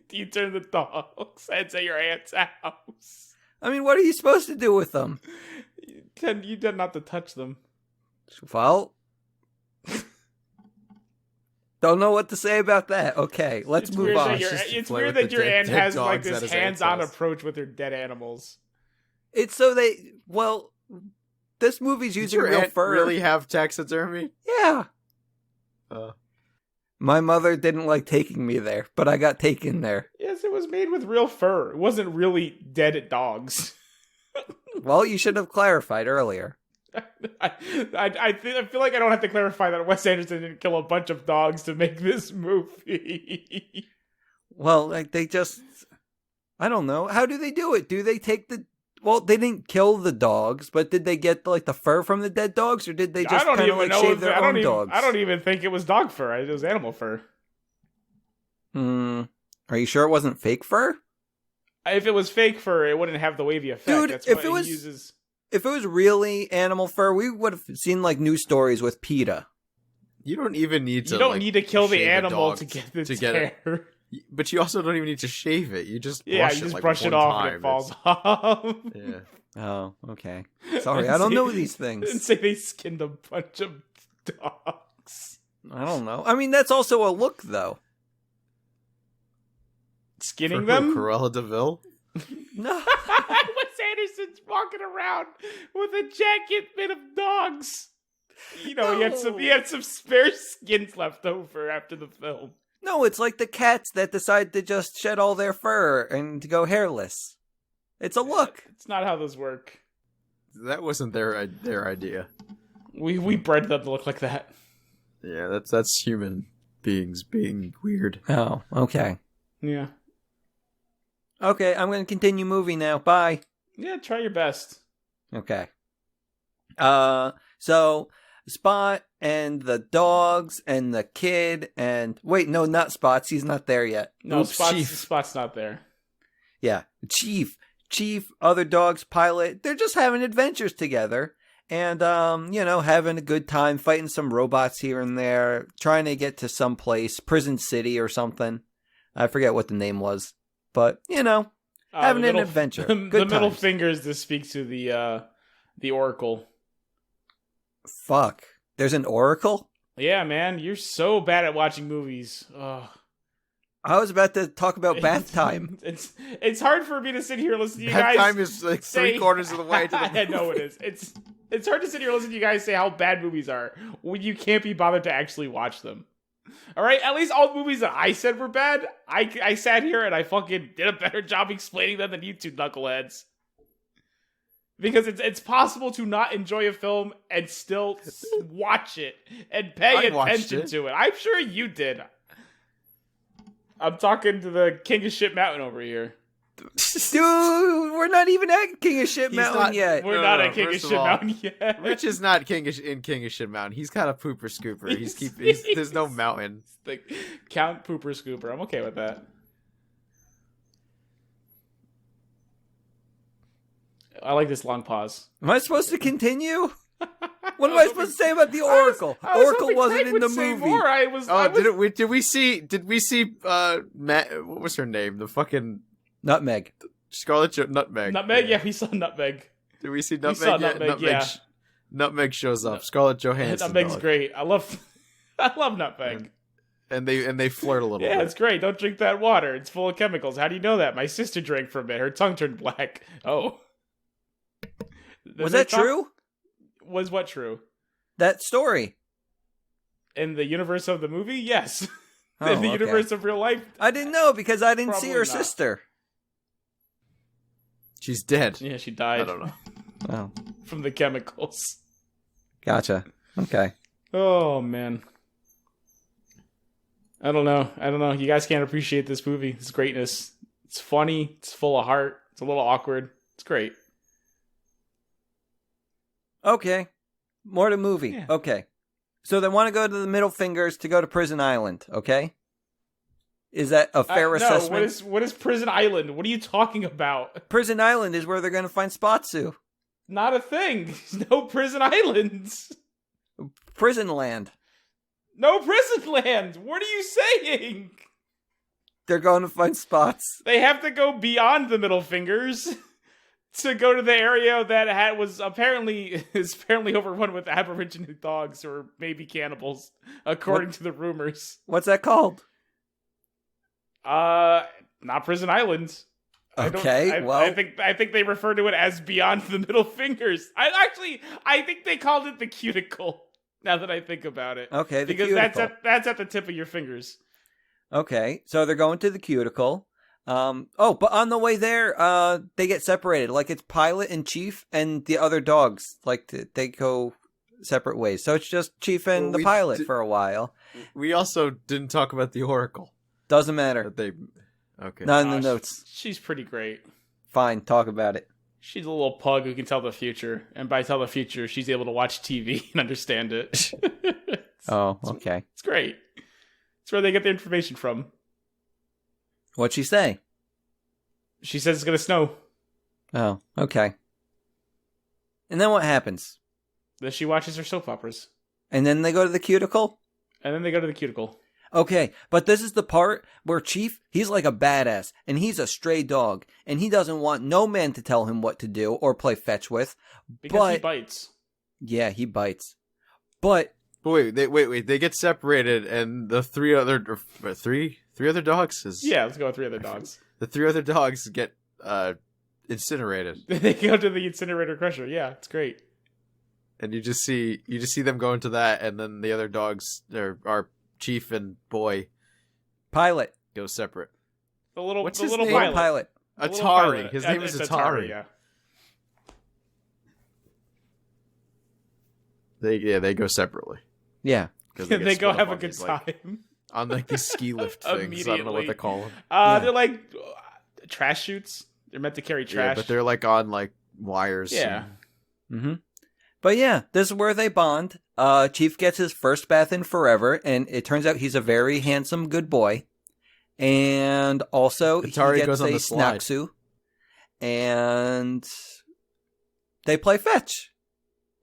Do you turn the dogs heads at your aunt's house? I mean, what are you supposed to do with them? You tend not to touch them. Well, don't know what to say about that. Okay, let's It's move weird on. that your, It's just to it's play weird with that the your dead- aunt dead has like dogs at this his aunt's hands-on house. approach with her dead animals. It's so this movie's Did using your real aunt fur. really have taxidermy? Yeah. My mother didn't like taking me there, but I got taken there. Yes, it was made with real fur. It wasn't really dead dogs. Well, you should have clarified earlier. I feel like I don't have to clarify that Wes Anderson didn't kill a bunch of dogs to make this movie. Well, like they just, I don't know. How do they do it? Do they take the? Well, they didn't kill the dogs, but did they get like the fur from the dead dogs, or did they just kind of like shave their own dogs? I don't even think it was dog fur. It was animal fur. Are you sure it wasn't fake fur? If it was fake fur, it wouldn't have the wavy effect. Dude, That's if what it was, he uses. if it was really animal fur, we would have seen like news stories with PETA. You don't even need to. You don't like, need to kill the shave a animal dog to get the to get hair. it. But you also don't even need to shave it. You just brush Yeah, it you just like brush it one off time. and it falls off. Yeah. Oh, okay. Sorry, I don't know these And things. say they skinned a bunch of dogs. I don't know. I mean, that's also a look, though. Skinning For who, them? Cruella DeVille? No. Wes Anderson's walking around with a jacket made of dogs. You know, he had some spare skins left over after the film. No, it's like the cats that decide to just shed all their fur and to go hairless. It's a look. It's not how those work. That wasn't their idea. We bred them to look like that. Yeah, that's human beings being weird. Oh, okay. Yeah. Okay, I'm going to continue moving now. Bye. Yeah, try your best. Okay. So Spot and the dogs and the kid and wait, no, not Spots. He's not there yet. No, Oops, Chief. Spot's not there. Yeah, Chief, other dogs, Pilot. They're just having adventures together and having a good time, fighting some robots here and there, trying to get to some place, Prison City or something. I forget what the name was, but having an adventure. Good the middle times. fingers to speak to the Oracle. Fuck. There's an oracle? Yeah, man, you're so bad at watching movies. Ugh. I was about to talk about bath time. It's hard for me to sit here and listen to you That guys. time is like say- 3/4 of the way to the I know it is. It's hard to sit here and listen to you guys say how bad movies are when you can't be bothered to actually watch them. All right, at least all the movies that I said were bad, I sat here and I fucking did a better job explaining them than you two knuckleheads. Because it's possible to not enjoy a film and still watch it and pay attention to it. I'm sure you did. I'm talking to the King of Shit Mountain over here. Dude, we're not even at King of Shit Mountain yet. We're No, not no, at King of first of Shit all, Mountain yet. Rich is not King of Shit Mountain. He's got a pooper scooper. There's no mountain. The Count Pooper Scooper. I'm okay with that. I like this long pause. Am I supposed to continue? What am I supposed to say about the Oracle? I was Oracle hoping wasn't Craig in would the say movie. more. Did we see Matt, what was her name? The fucking Nutmeg. Scarlett Nutmeg. Nutmeg? Yeah, we saw Nutmeg. Did we see Nutmeg? saw yet? Nutmeg, yeah. Nutmeg shows up. Scarlett Johansson. Nutmeg's dog. great. I love Nutmeg. And they flirt a little Yeah, bit. it's great. Don't drink that water. It's full of chemicals. How do you know that? My sister drank from it. Her tongue turned black. Oh. Was that true? Was what true? That story? In the universe of the movie? Yes. Oh, In the okay. universe of real life? I didn't know because I didn't see her Probably not. sister. She's dead. Yeah, she died. I don't know. Oh, From the chemicals. gotcha. Okay. Oh, man. I don't know. You guys can't appreciate this movie. It's greatness. It's funny. It's full of heart. It's a little awkward. It's great. Okay. More to movie. Yeah. Okay. So they want to go to the Middle Fingers to go to Prison Island, okay? Is that a fair assessment? What is Prison Island? What are you talking about? Prison Island is where they're going to find Spotsu. Not a thing. There's no Prison Islands. Prison Land. No Prison Land. What are you saying? They're going to find Spots. They have to go beyond the Middle Fingers to go to the area that was apparently overrun with Aboriginal dogs or maybe cannibals, according to the rumors. What's that called? Not Prison Island. Okay, I think they refer to it as Beyond the Middle Fingers. I think they called it the Cuticle. Now that I think about it. Okay, the because cuticle. that's at the tip of your fingers. Okay, so they're going to the cuticle. But on the way there, they get separated. Like, it's Pilot and Chief and the other dogs. Like, they go separate ways. So it's just Chief and the Pilot for a while. We also didn't talk about the Oracle. Doesn't matter. That they... Okay. Not in the notes. She's pretty great. Fine, talk about it. She's a little pug who can tell the future. And by tell the future, she's able to watch TV and understand it. Oh, okay. It's great. It's where they get the information from. What'd she say? She says it's going to snow. Oh, okay. And then what happens? Then she watches her soap operas. And then they go to the cuticle? And then they go to the cuticle. Okay, but this is the part where Chief, he's like a badass, and he's a stray dog, and he doesn't want no man to tell him what to do or play fetch with. Because he bites. Yeah, he bites. But wait, they get separated, and the three other dogs? Yeah, let's go with 3 other dogs. The 3 other dogs get incinerated. They go to the incinerator crusher. Yeah, it's great. And you just see them go into that, and then the other dogs are Chief and Boy Pilot go separate. What's his little name? pilot? Atari. His name is Atari. Yeah. They go separately. Yeah. They go have a good time. On like these ski lift things. I don't know what they call them. They're like trash chutes. They're meant to carry trash. Yeah, but they're like on like wires. Yeah. Mm-hmm. But yeah, this is where they bond. Chief gets his first bath in forever, and it turns out he's a very handsome, good boy. And also, Atari he gets goes on a the slide. snacksu. And they play fetch.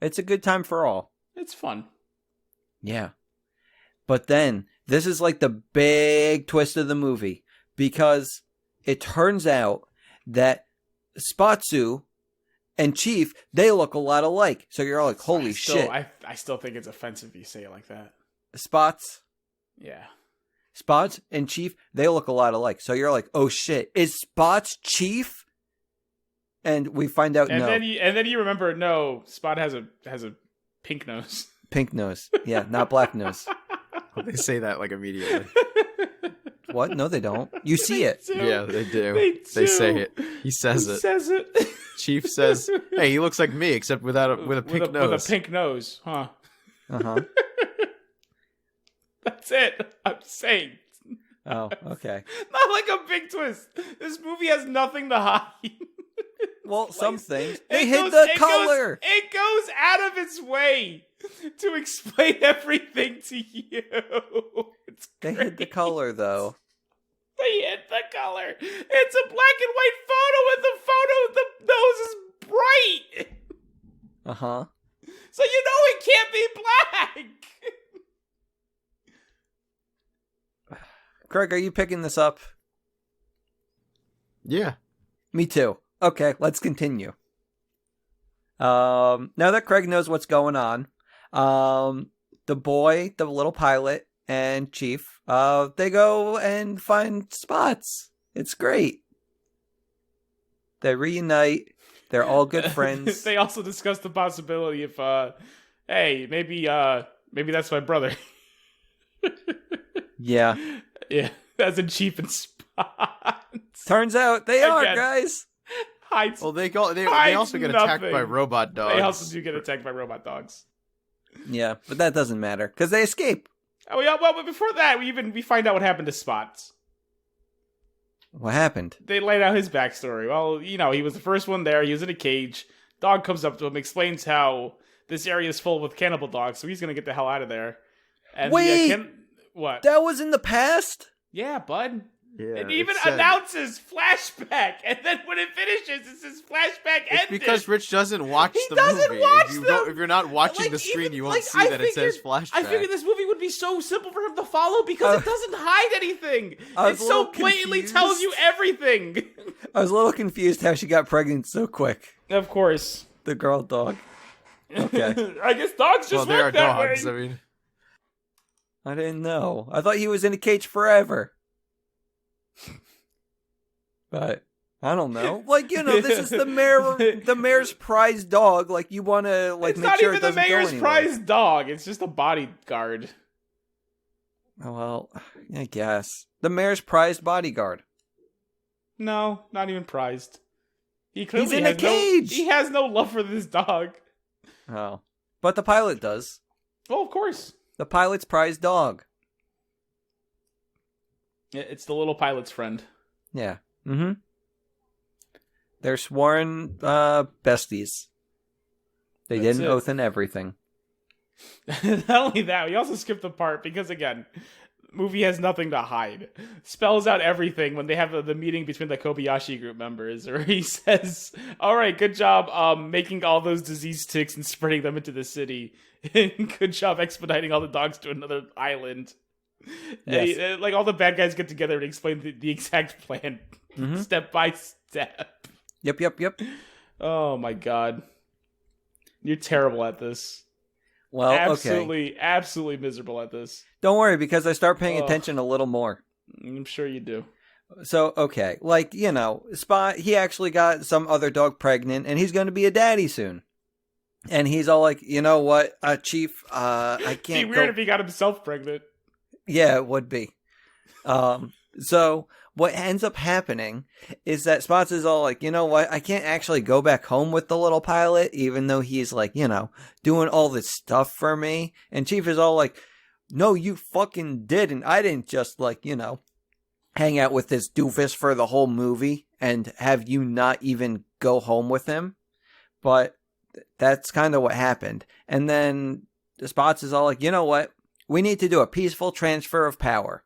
It's a good time for all. It's fun. Yeah. But then, this is like the big twist of the movie. Because it turns out that Spatsu and Chief, they look a lot alike. So you're all like, holy shit. I still think it's offensive if you say it like that. Spots Yeah. and Chief, they look a lot alike. So you're like, oh shit, is Spots Chief? And we find out no. And then you remember, no, Spot has a pink nose. Pink nose. Yeah, not black nose. They say that like immediately. What? No, they don't. You see it. Yeah, they do. They say it. He says it. Chief says, "Hey, he looks like me, except with a pink nose." With a pink nose, huh? Uh-huh. That's it. I'm saying. Oh, okay. Not like a big twist. This movie has nothing to hide. Well, some things. They It hid goes- the it color. It goes out of its way to explain everything to you. They hid the color, though. They hid the color. It's a black and white photo, and the nose is bright. Uh-huh. So you know it can't be black. Craig, are you picking this up? Yeah. Me too. Okay, let's continue. Now that Craig knows what's going on, the boy, the little pilot, and Chief, they go and find Spots. It's great. They reunite. They're all good friends. They also discuss the possibility of, hey, maybe that's my brother. Yeah. Yeah, as in Chief and Spots. Turns out they are, Again. guys. Hides. Well, they hides also get attacked nothing. by robot dogs. They also do get attacked by robot dogs. Yeah, but that doesn't matter because they escape. Oh, yeah, well, but before that, we find out what happened to Spots. What happened? They laid out his backstory. Well, he was the first one there. He was in a cage. Dog comes up to him, explains how this area is full with cannibal dogs, so he's gonna get the hell out of there. And Wait! What? That was in the past? Yeah, bud. Yeah, It even it said- announces flashback, and then when it finishes, it says flashback It's ended. because Rich doesn't watch He the doesn't movie. watch If you're not watching Like, the screen, even- you won't like, see I that it says figured- flashback. I figured this movie would be so simple for him to follow because it doesn't hide anything. I It was a so little blatantly confused. tells you everything. I was a little confused how she got pregnant so quick. Of course. The girl dog. Okay. I guess dogs just well, they work are that dogs. way. I mean, I didn't know. I thought he was in a cage forever. But I don't know. Like, this is the mayor's prized dog. Like, you want to It's make not sure even it the doesn't go mayor's anywhere. prized dog. It's just a bodyguard. Oh, well, I guess the mayor's prized bodyguard. No, not even prized. He clearly He's in a cage. He has no love for this dog. Oh, but the pilot does. Well, of course. The pilot's prized dog. It's the little pilot's friend. Yeah. Mm-hmm. They're sworn besties. They That's did an it. oath and everything. Not only that, we also skipped the part because, again, movie has nothing to hide. Spells out everything when they have the meeting between the Kobayashi group members, where he says, "All right, good job making all those disease ticks and spreading them into the city. Good job expediting all the dogs to another island." Yes. And like all the bad guys get together and explain the exact plan, step by step. Yep. Oh my god, you're terrible at this. Well, Absolutely miserable at this. Don't worry, because I start paying Ugh. attention a little more. I'm sure you do. So, okay, like, Spot, he actually got some other dog pregnant, and he's going to be a daddy soon. And he's all like, you know what, Chief, I It'd be can't weird go... if he got himself pregnant. Yeah, it would be. So what ends up happening is that Spots is all like, you know what, I can't actually go back home with the little pilot, even though he's like, doing all this stuff for me. And Chief is all like, no, you fucking didn't. I didn't just hang out with this doofus for the whole movie and have you not even go home with him. But that's kind of what happened. And then the Spots is all like, you know what? We need to do a peaceful transfer of power.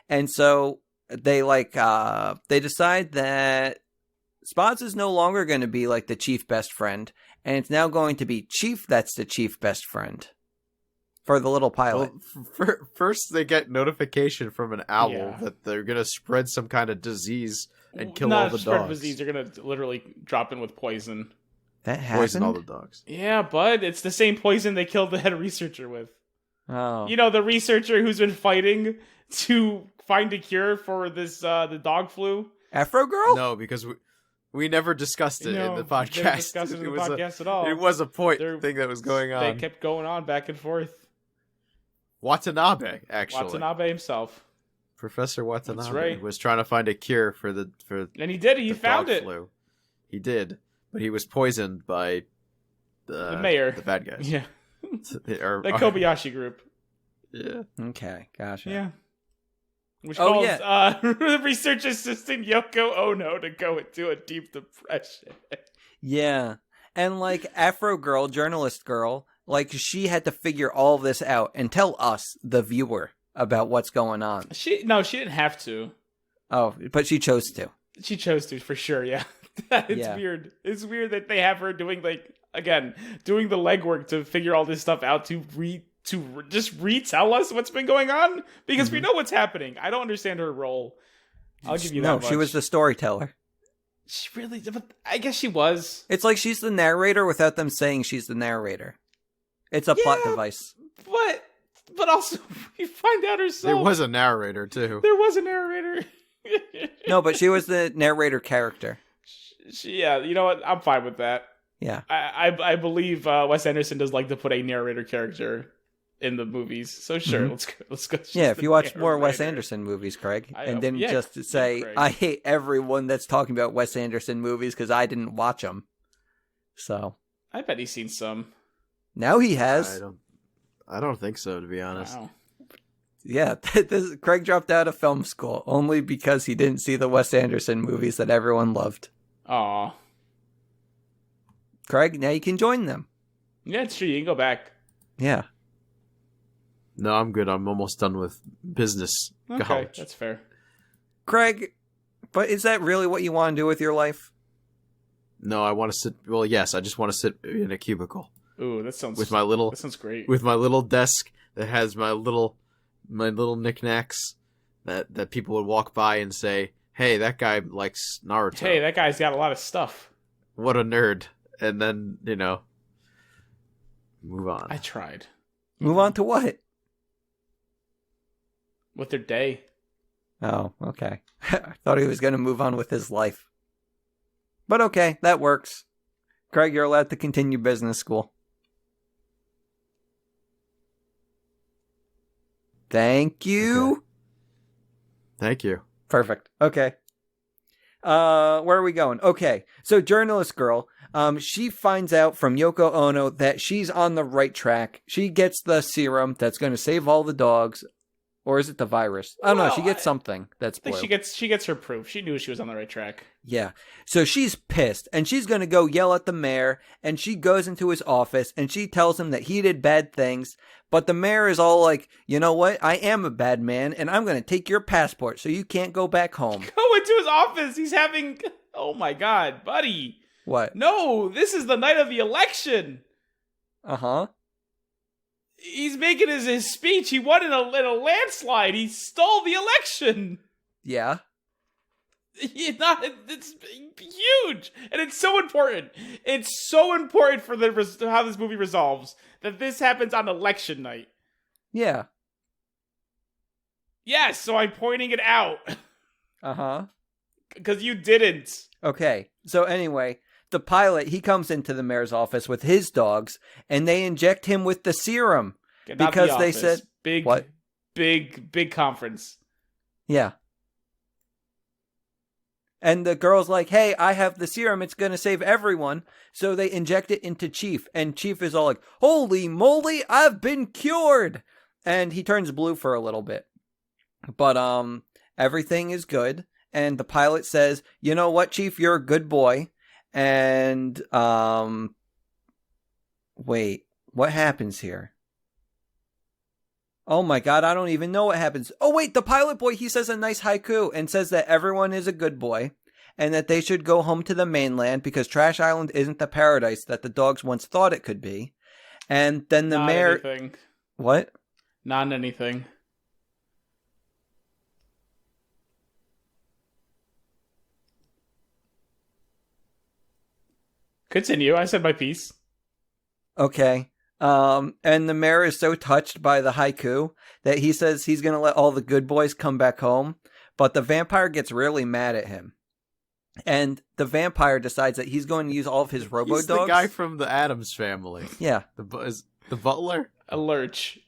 And so they they decide that Spots is no longer going to be like the chief best friend, and it's now going to be Chief that's the chief best friend for the little pilot. Well, first they get notification from an owl Yeah. that they're gonna spread some kind of disease and kill Not all the spread dogs. disease. They're gonna literally drop in with poison. That happened? Poison all the dogs. Yeah, but it's the same poison they killed the head researcher with. Oh. The researcher who's been fighting to find a cure for this the dog flu. Afro Girl? No, because we never discussed it in the podcast. They didn't discuss it in the podcast at all. It was a They're- thing that was going on. They kept going on back and forth. Watanabe, actually. Watanabe himself. Professor Watanabe That's right. was trying to find a cure for And he did. He the found dog it. flu. He did, but he was poisoned by The mayor. the bad guys. Yeah. Or- The Kobayashi group. Yeah. Okay, gotcha. Yeah. Which Oh, calls yeah. the research assistant Yoko Ono to go into a deep depression. Yeah. And Afro Girl, journalist girl, she had to figure all this out and tell us, the viewer, about what's going on. She didn't have to. Oh, but she chose to. She chose to, for sure, yeah. It's Yeah. weird. It's weird that they have her doing doing the legwork to figure all this stuff out to just retell us what's been going on, because we know what's happening. I don't understand her role. I'll give you that No, much. she was the storyteller. She really, but I guess she was. It's like she's the narrator without them saying she's the narrator. It's a plot Yeah. device. But also we find out herself. There was a narrator too. There was a narrator. No, but she was the narrator character. Yeah, you know what? I'm fine with that. Yeah. I believe Wes Anderson does like to put a narrator character in the movies. So sure, let's go. Yeah, if you watch more Wes Anderson movies, Craig, I- and didn't yeah, just say, Craig. I hate everyone that's talking about Wes Anderson movies because I didn't watch them. So, I bet he's seen some. now he has. I don't think so, to be honest. Wow. Yeah, Craig dropped out of film school only because he didn't see the Wes Anderson movies that everyone loved. Aw. Craig, now you can join them. Yeah, it's true. You can go back. Yeah. No, I'm good. I'm almost done with business Okay, college. that's fair. Craig, but is that really what you want to do with your life? No, I want to sit. Well, yes, I just want to sit in a cubicle Ooh, that sounds with my little That sounds great. with my little desk that has my little knickknacks that people would walk by and say, "Hey, that guy likes Naruto. Hey, that guy's got a lot of stuff. What a nerd!" And then move on. I tried Move on to what? with their day. Oh, okay. I thought he was going to move on with his life. But okay, that works. Craig, you're allowed to continue business school. Thank you. Okay. Thank you. Perfect. Okay. Where are we going? Okay. So journalist girl, she finds out from Yoko Ono that she's on the right track. She gets the serum that's going to save all the dogs. Or is it the virus? Oh no, she gets something that's blue. I think she gets her proof. She knew she was on the right track. Yeah. So she's pissed and she's going to go yell at the mayor, and she goes into his office and she tells him that he did bad things. But the mayor is all like, you know what? I am a bad man and I'm going to take your passport so you can't go back home. Go into his office. He's having... Oh my God, buddy. What? No, this is the night of the election. Uh-huh. He's making his speech. He won in a landslide. He stole the election. Yeah. It's huge, and it's so important. It's so important for how this movie resolves that this happens on election night. Yeah. Yes, so I'm pointing it out. Uh-huh. Because you didn't. Okay. So anyway, the pilot, he comes into the mayor's office with his dogs, and they inject him with the serum. Not because the they office. said... Big, what? Big conference. Yeah. And the girl's like, hey, I have the serum. It's going to save everyone. So they inject it into Chief. And Chief is all like, holy moly, I've been cured. And he turns blue for a little bit. But everything is good. And the pilot says, you know what, Chief? You're a good boy. And, wait, what happens here? Oh my God, I don't even know what happens. Oh wait, the pilot boy, he says a nice haiku and says that everyone is a good boy and that they should go home to the mainland because Trash Island isn't the paradise that the dogs once thought it could be. And then the mayor... Anything. What? Not anything. Continue. I said my piece. Okay. And the mayor is so touched by the haiku that he says he's going to let all the good boys come back home. But the vampire gets really mad at him. And the vampire decides that he's going to use all of his robo-dogs. He's the guy from the Addams Family. Yeah. The butler? A lurch.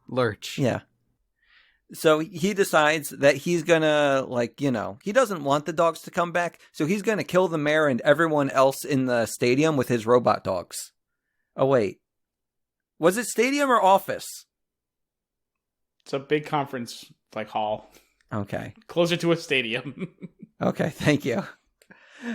Lurch. Yeah. So he decides that he's going to, he doesn't want the dogs to come back. So he's going to kill the mayor and everyone else in the stadium with his robot dogs. Oh, wait. Was it stadium or office? It's a big conference, hall. Okay. Closer to a stadium. Okay, thank you.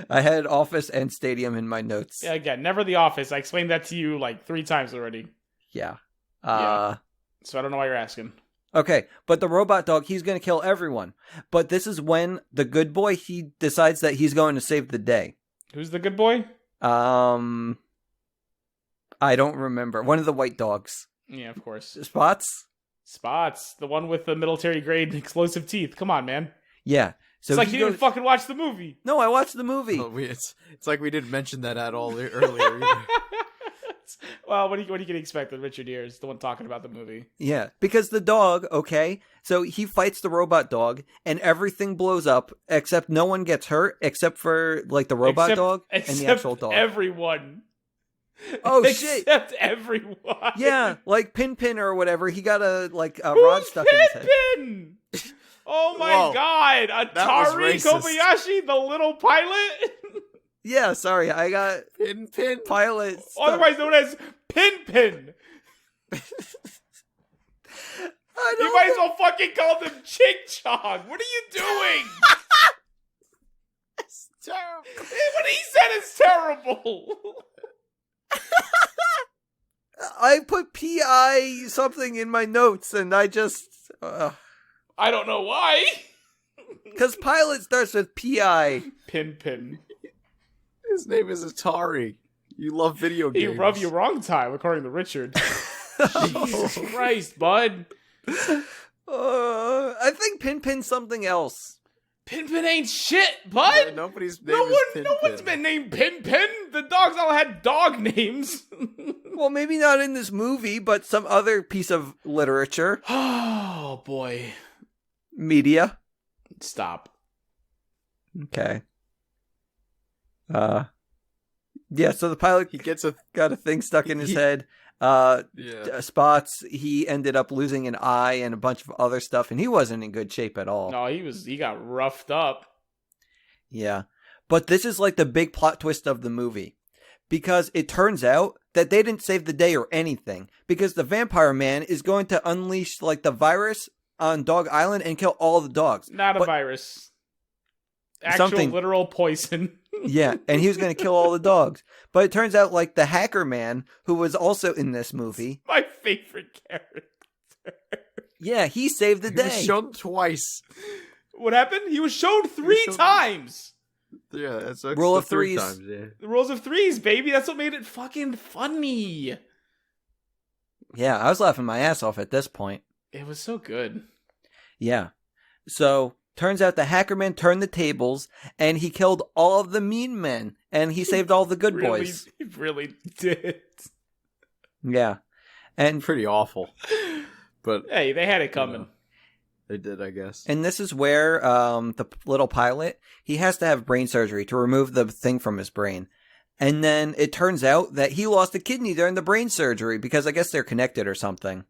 I had office and stadium in my notes. Yeah, again, never the office. I explained that to you 3 times already. Yeah. Yeah. So I don't know why you're asking. Okay, but the robot dog, he's going to kill everyone. But this is when the good boy, he decides that he's going to save the day. Who's the good boy? I don't remember. One of the white dogs. Yeah, of course. Spots? Spots. The one with the military-grade explosive teeth. Come on, man. Yeah. So it's like you didn't fucking watch the movie. No, I watched the movie. Oh, it's like we didn't mention that at all earlier either. Well, what are you going to expect with Richard Gere is the one talking about the movie? Yeah, because the dog, okay, so he fights the robot dog, and everything blows up, except no one gets hurt, except for, the robot dog and the actual dog. Everyone. Oh, shit. Except everyone. Yeah, Pin Pin or whatever, he got a rod stuck in his head. Pin? Oh my Whoa, God, Atari racist. Kobayashi, the little pilot? Yeah, sorry, I got Pin. pilot stuff. Otherwise known as Pin. You might as well fucking call them Ching Chong. What are you doing? It's terrible. What he said is terrible. I put P.I. something in my notes, and I just... I don't know why. Because pilot starts with P.I. Pin. His name is Atari. You love video games. You rub you wrong time, according to Richard. Jesus Christ, bud. I think Pin Pin's something else. Pin ain't shit, bud. Nobody's name is Pin. No one's been named Pin. The dogs all had dog names. Well, maybe not in this movie, but some other piece of literature. Oh, boy. Media. Stop. Okay. Yeah, so the pilot He gets got a thing stuck in his head. Spots, he ended up losing an eye and a bunch of other stuff, and he wasn't in good shape at all. No, he got roughed up. Yeah. But this is like the big plot twist of the movie. Because it turns out that they didn't save the day or anything. Because the vampire man is going to unleash like the virus on Dog Island and kill all the dogs. Not a virus. Actual literal poison. Yeah, and he was going to kill all the dogs. But it turns out like the hacker man, who was also in this movie. My favorite character. Yeah, he saved the day. He was shown twice. What happened? He was shown three times. Yeah, that's rule of threes. Times, yeah. The rules of threes, baby. That's what made it fucking funny. Yeah, I was laughing my ass off at this point. It was so good. Yeah. So, turns out the hacker man turned the tables, and he killed all of the mean men, and he saved all the good boys. He really did. Yeah. And pretty awful. But hey, they had it coming. You know, they did, I guess. And this is where the little pilot, he has to have brain surgery to remove the thing from his brain. And then it turns out that he lost a kidney during the brain surgery because I guess they're connected or something.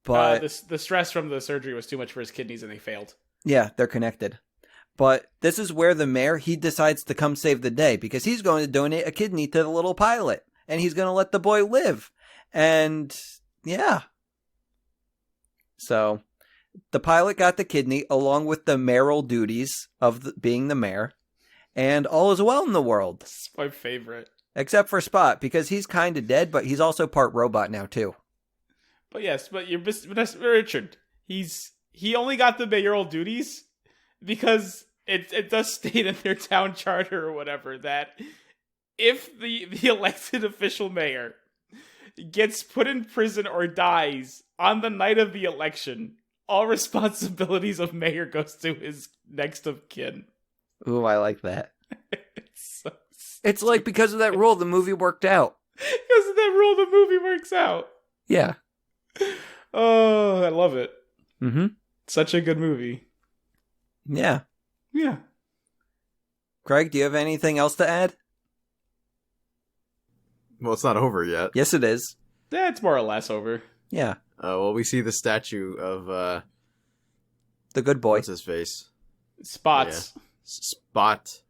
But the stress from the surgery was too much for his kidneys and they failed. Yeah, they're connected. But this is where the mayor, he decides to come save the day because he's going to donate a kidney to the little pilot. And he's going to let the boy live. And yeah. So the pilot got the kidney along with the mayoral duties of being the mayor. And all is well in the world. It's my favorite. Except for Spot, because he's kind of dead, but he's also part robot now, too. But yes, but you're Richard. He only got the mayoral duties because it does state in their town charter or whatever that if the elected official mayor gets put in prison or dies on the night of the election, all responsibilities of mayor goes to his next of kin. Ooh, I like that. It's like because of that rule, the movie worked out. Because of that rule, the movie works out. Yeah. Oh, I love it. Mm-hmm. Such a good movie. Yeah. Yeah. Craig, do you have anything else to add? Well, it's not over yet. Yes, it is. Yeah, it's more or less over. Yeah. Well, we see the statue of the good boy. What's his face? Spots. Yeah. Spot.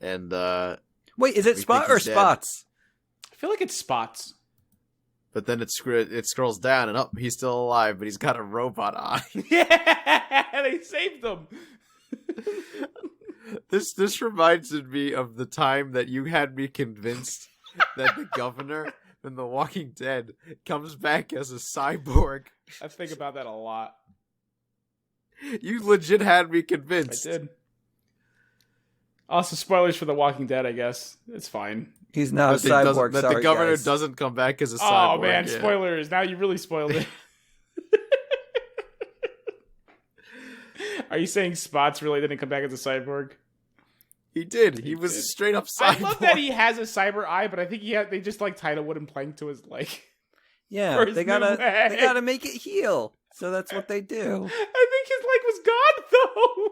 And wait, is it Spot or Spots? I feel like it's Spots. But then it scrolls down and up. He's still alive, but he's got a robot eye. Yeah, they saved him. This reminds me of the time that you had me convinced that the governor in The Walking Dead comes back as a cyborg. I think about that a lot. You legit had me convinced. I did. Also, spoilers for The Walking Dead, I guess. It's fine. He's not a cyborg, that sorry, the governor guys. doesn't come back as a cyborg. Oh, man, yeah. spoilers. Now you really spoiled it. Are you saying Spots really didn't come back as a cyborg? He did. He was did. straight up cyborg. I love that he has a cyber eye, but I think they just like tied a wooden plank to his leg. Yeah, they gotta make it heal. So that's what they do. I think his leg was gone, though.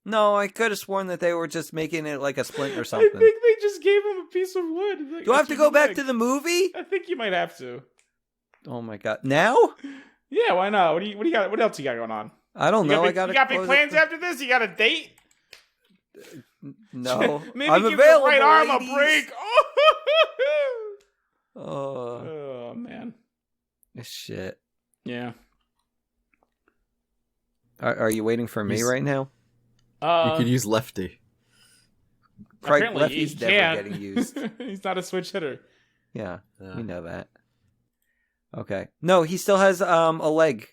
No, I could have sworn that they were just making it like a splint or something. I think they just gave him a piece of wood. Like, do I have to go back to the movie? I think you might have to. Oh my god! Now? Yeah, why not? What do you got? What else you got going on? I don't know. You got big plans after this? You got a date? No. Maybe I'm give available, the right arm ladies. a break. Oh man. Shit. Yeah. Are you waiting for me right now? You could use lefty. Craig, lefty's never can't. getting used. He's not a switch hitter. Yeah, we know that. Okay. No, he still has a leg.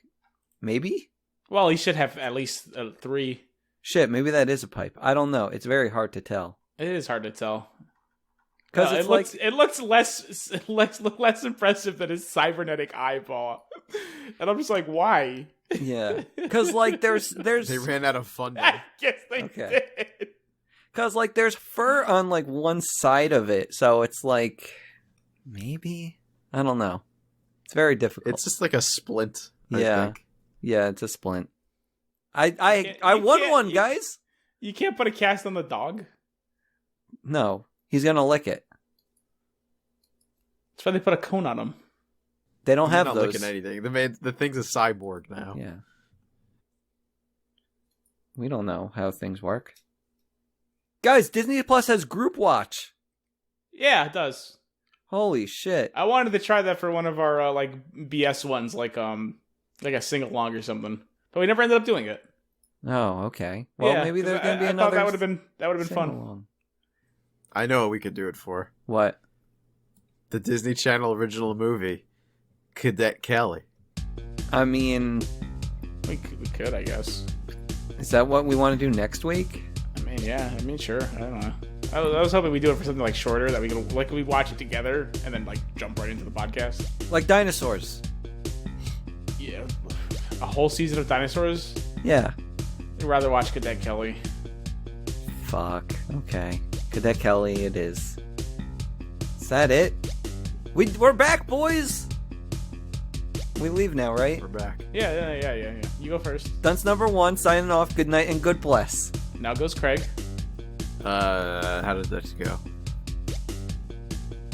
Maybe? Well, he should have at least 3. Shit, maybe that is a pipe. I don't know. It's very hard to tell. It is hard to tell. Because it looks less impressive than his cybernetic eyeball. And I'm just like, why? Yeah. Because like there's They ran out of funding. I guess they did. Because like there's fur on like one side of it, so it's like maybe I don't know. It's very difficult. It's just like a splint. Yeah. I think. Yeah, it's a splint. I won one, guys. You can't put a cast on the dog. No, he's gonna lick it. That's why they put a cone on him. They don't He's have not those. looking at anything. The thing's a cyborg now. Yeah. We don't know how things work. Guys, Disney Plus has Group Watch. Yeah, it does. Holy shit. I wanted to try that for one of our like BS ones, like a sing along or something, but we never ended up doing it. Oh, okay. Well, Yeah, maybe there's 'cause gonna be I another. thought that would have been fun. sing-along. I know what we could do it for. What? The Disney Channel original movie, Cadet Kelly. I mean, We could, I guess. is that what we want to do next week? I mean, yeah. I mean, sure. I don't know. I was hoping we'd do it for something like shorter that we could we watch it together and then like jump right into the podcast. Like dinosaurs. Yeah, a whole season of dinosaurs. Yeah. I'd rather watch Cadet Kelly. Fuck. Okay. Cadet Kelly it is. Is that it? We're back, boys! We leave now, right? We're back. Yeah. You go first. Dunce number 1, signing off. Good night and good bless. Now goes Craig. How did that go?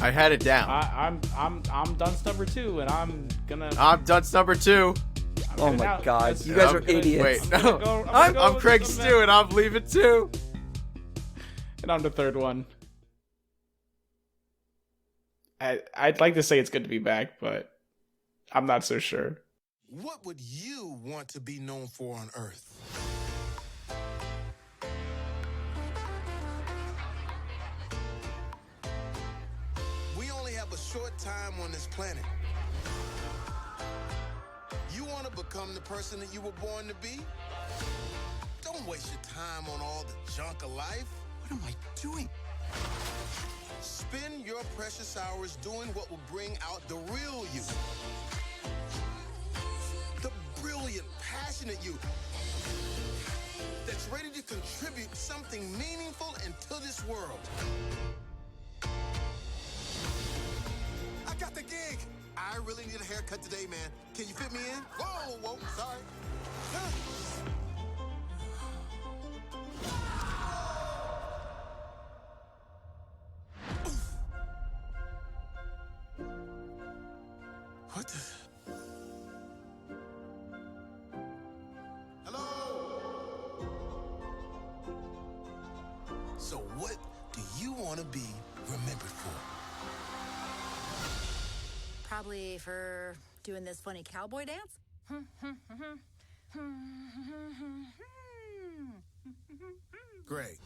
I had it down. I'm Dunce number 2, and I'm Dunce number 2. Oh heading my out. god, you guys are gonna- idiots. Wait, no. I'm Craig with the Stew, and I'm leaving too. And I'm the third one. I'd like to say it's good to be back, but I'm not so sure. What would you want to be known for on Earth? We only have a short time on this planet. You want to become the person that you were born to be? Don't waste your time on all the junk of life. What am I doing? Spend your precious hours doing what will bring out the real you. The brilliant, passionate you that's ready to contribute something meaningful into this world. I got the gig. I really need a haircut today, man. Can you fit me in? Whoa, sorry. What the? Hello? So what do you want to be remembered for? Probably for doing this funny cowboy dance. Great.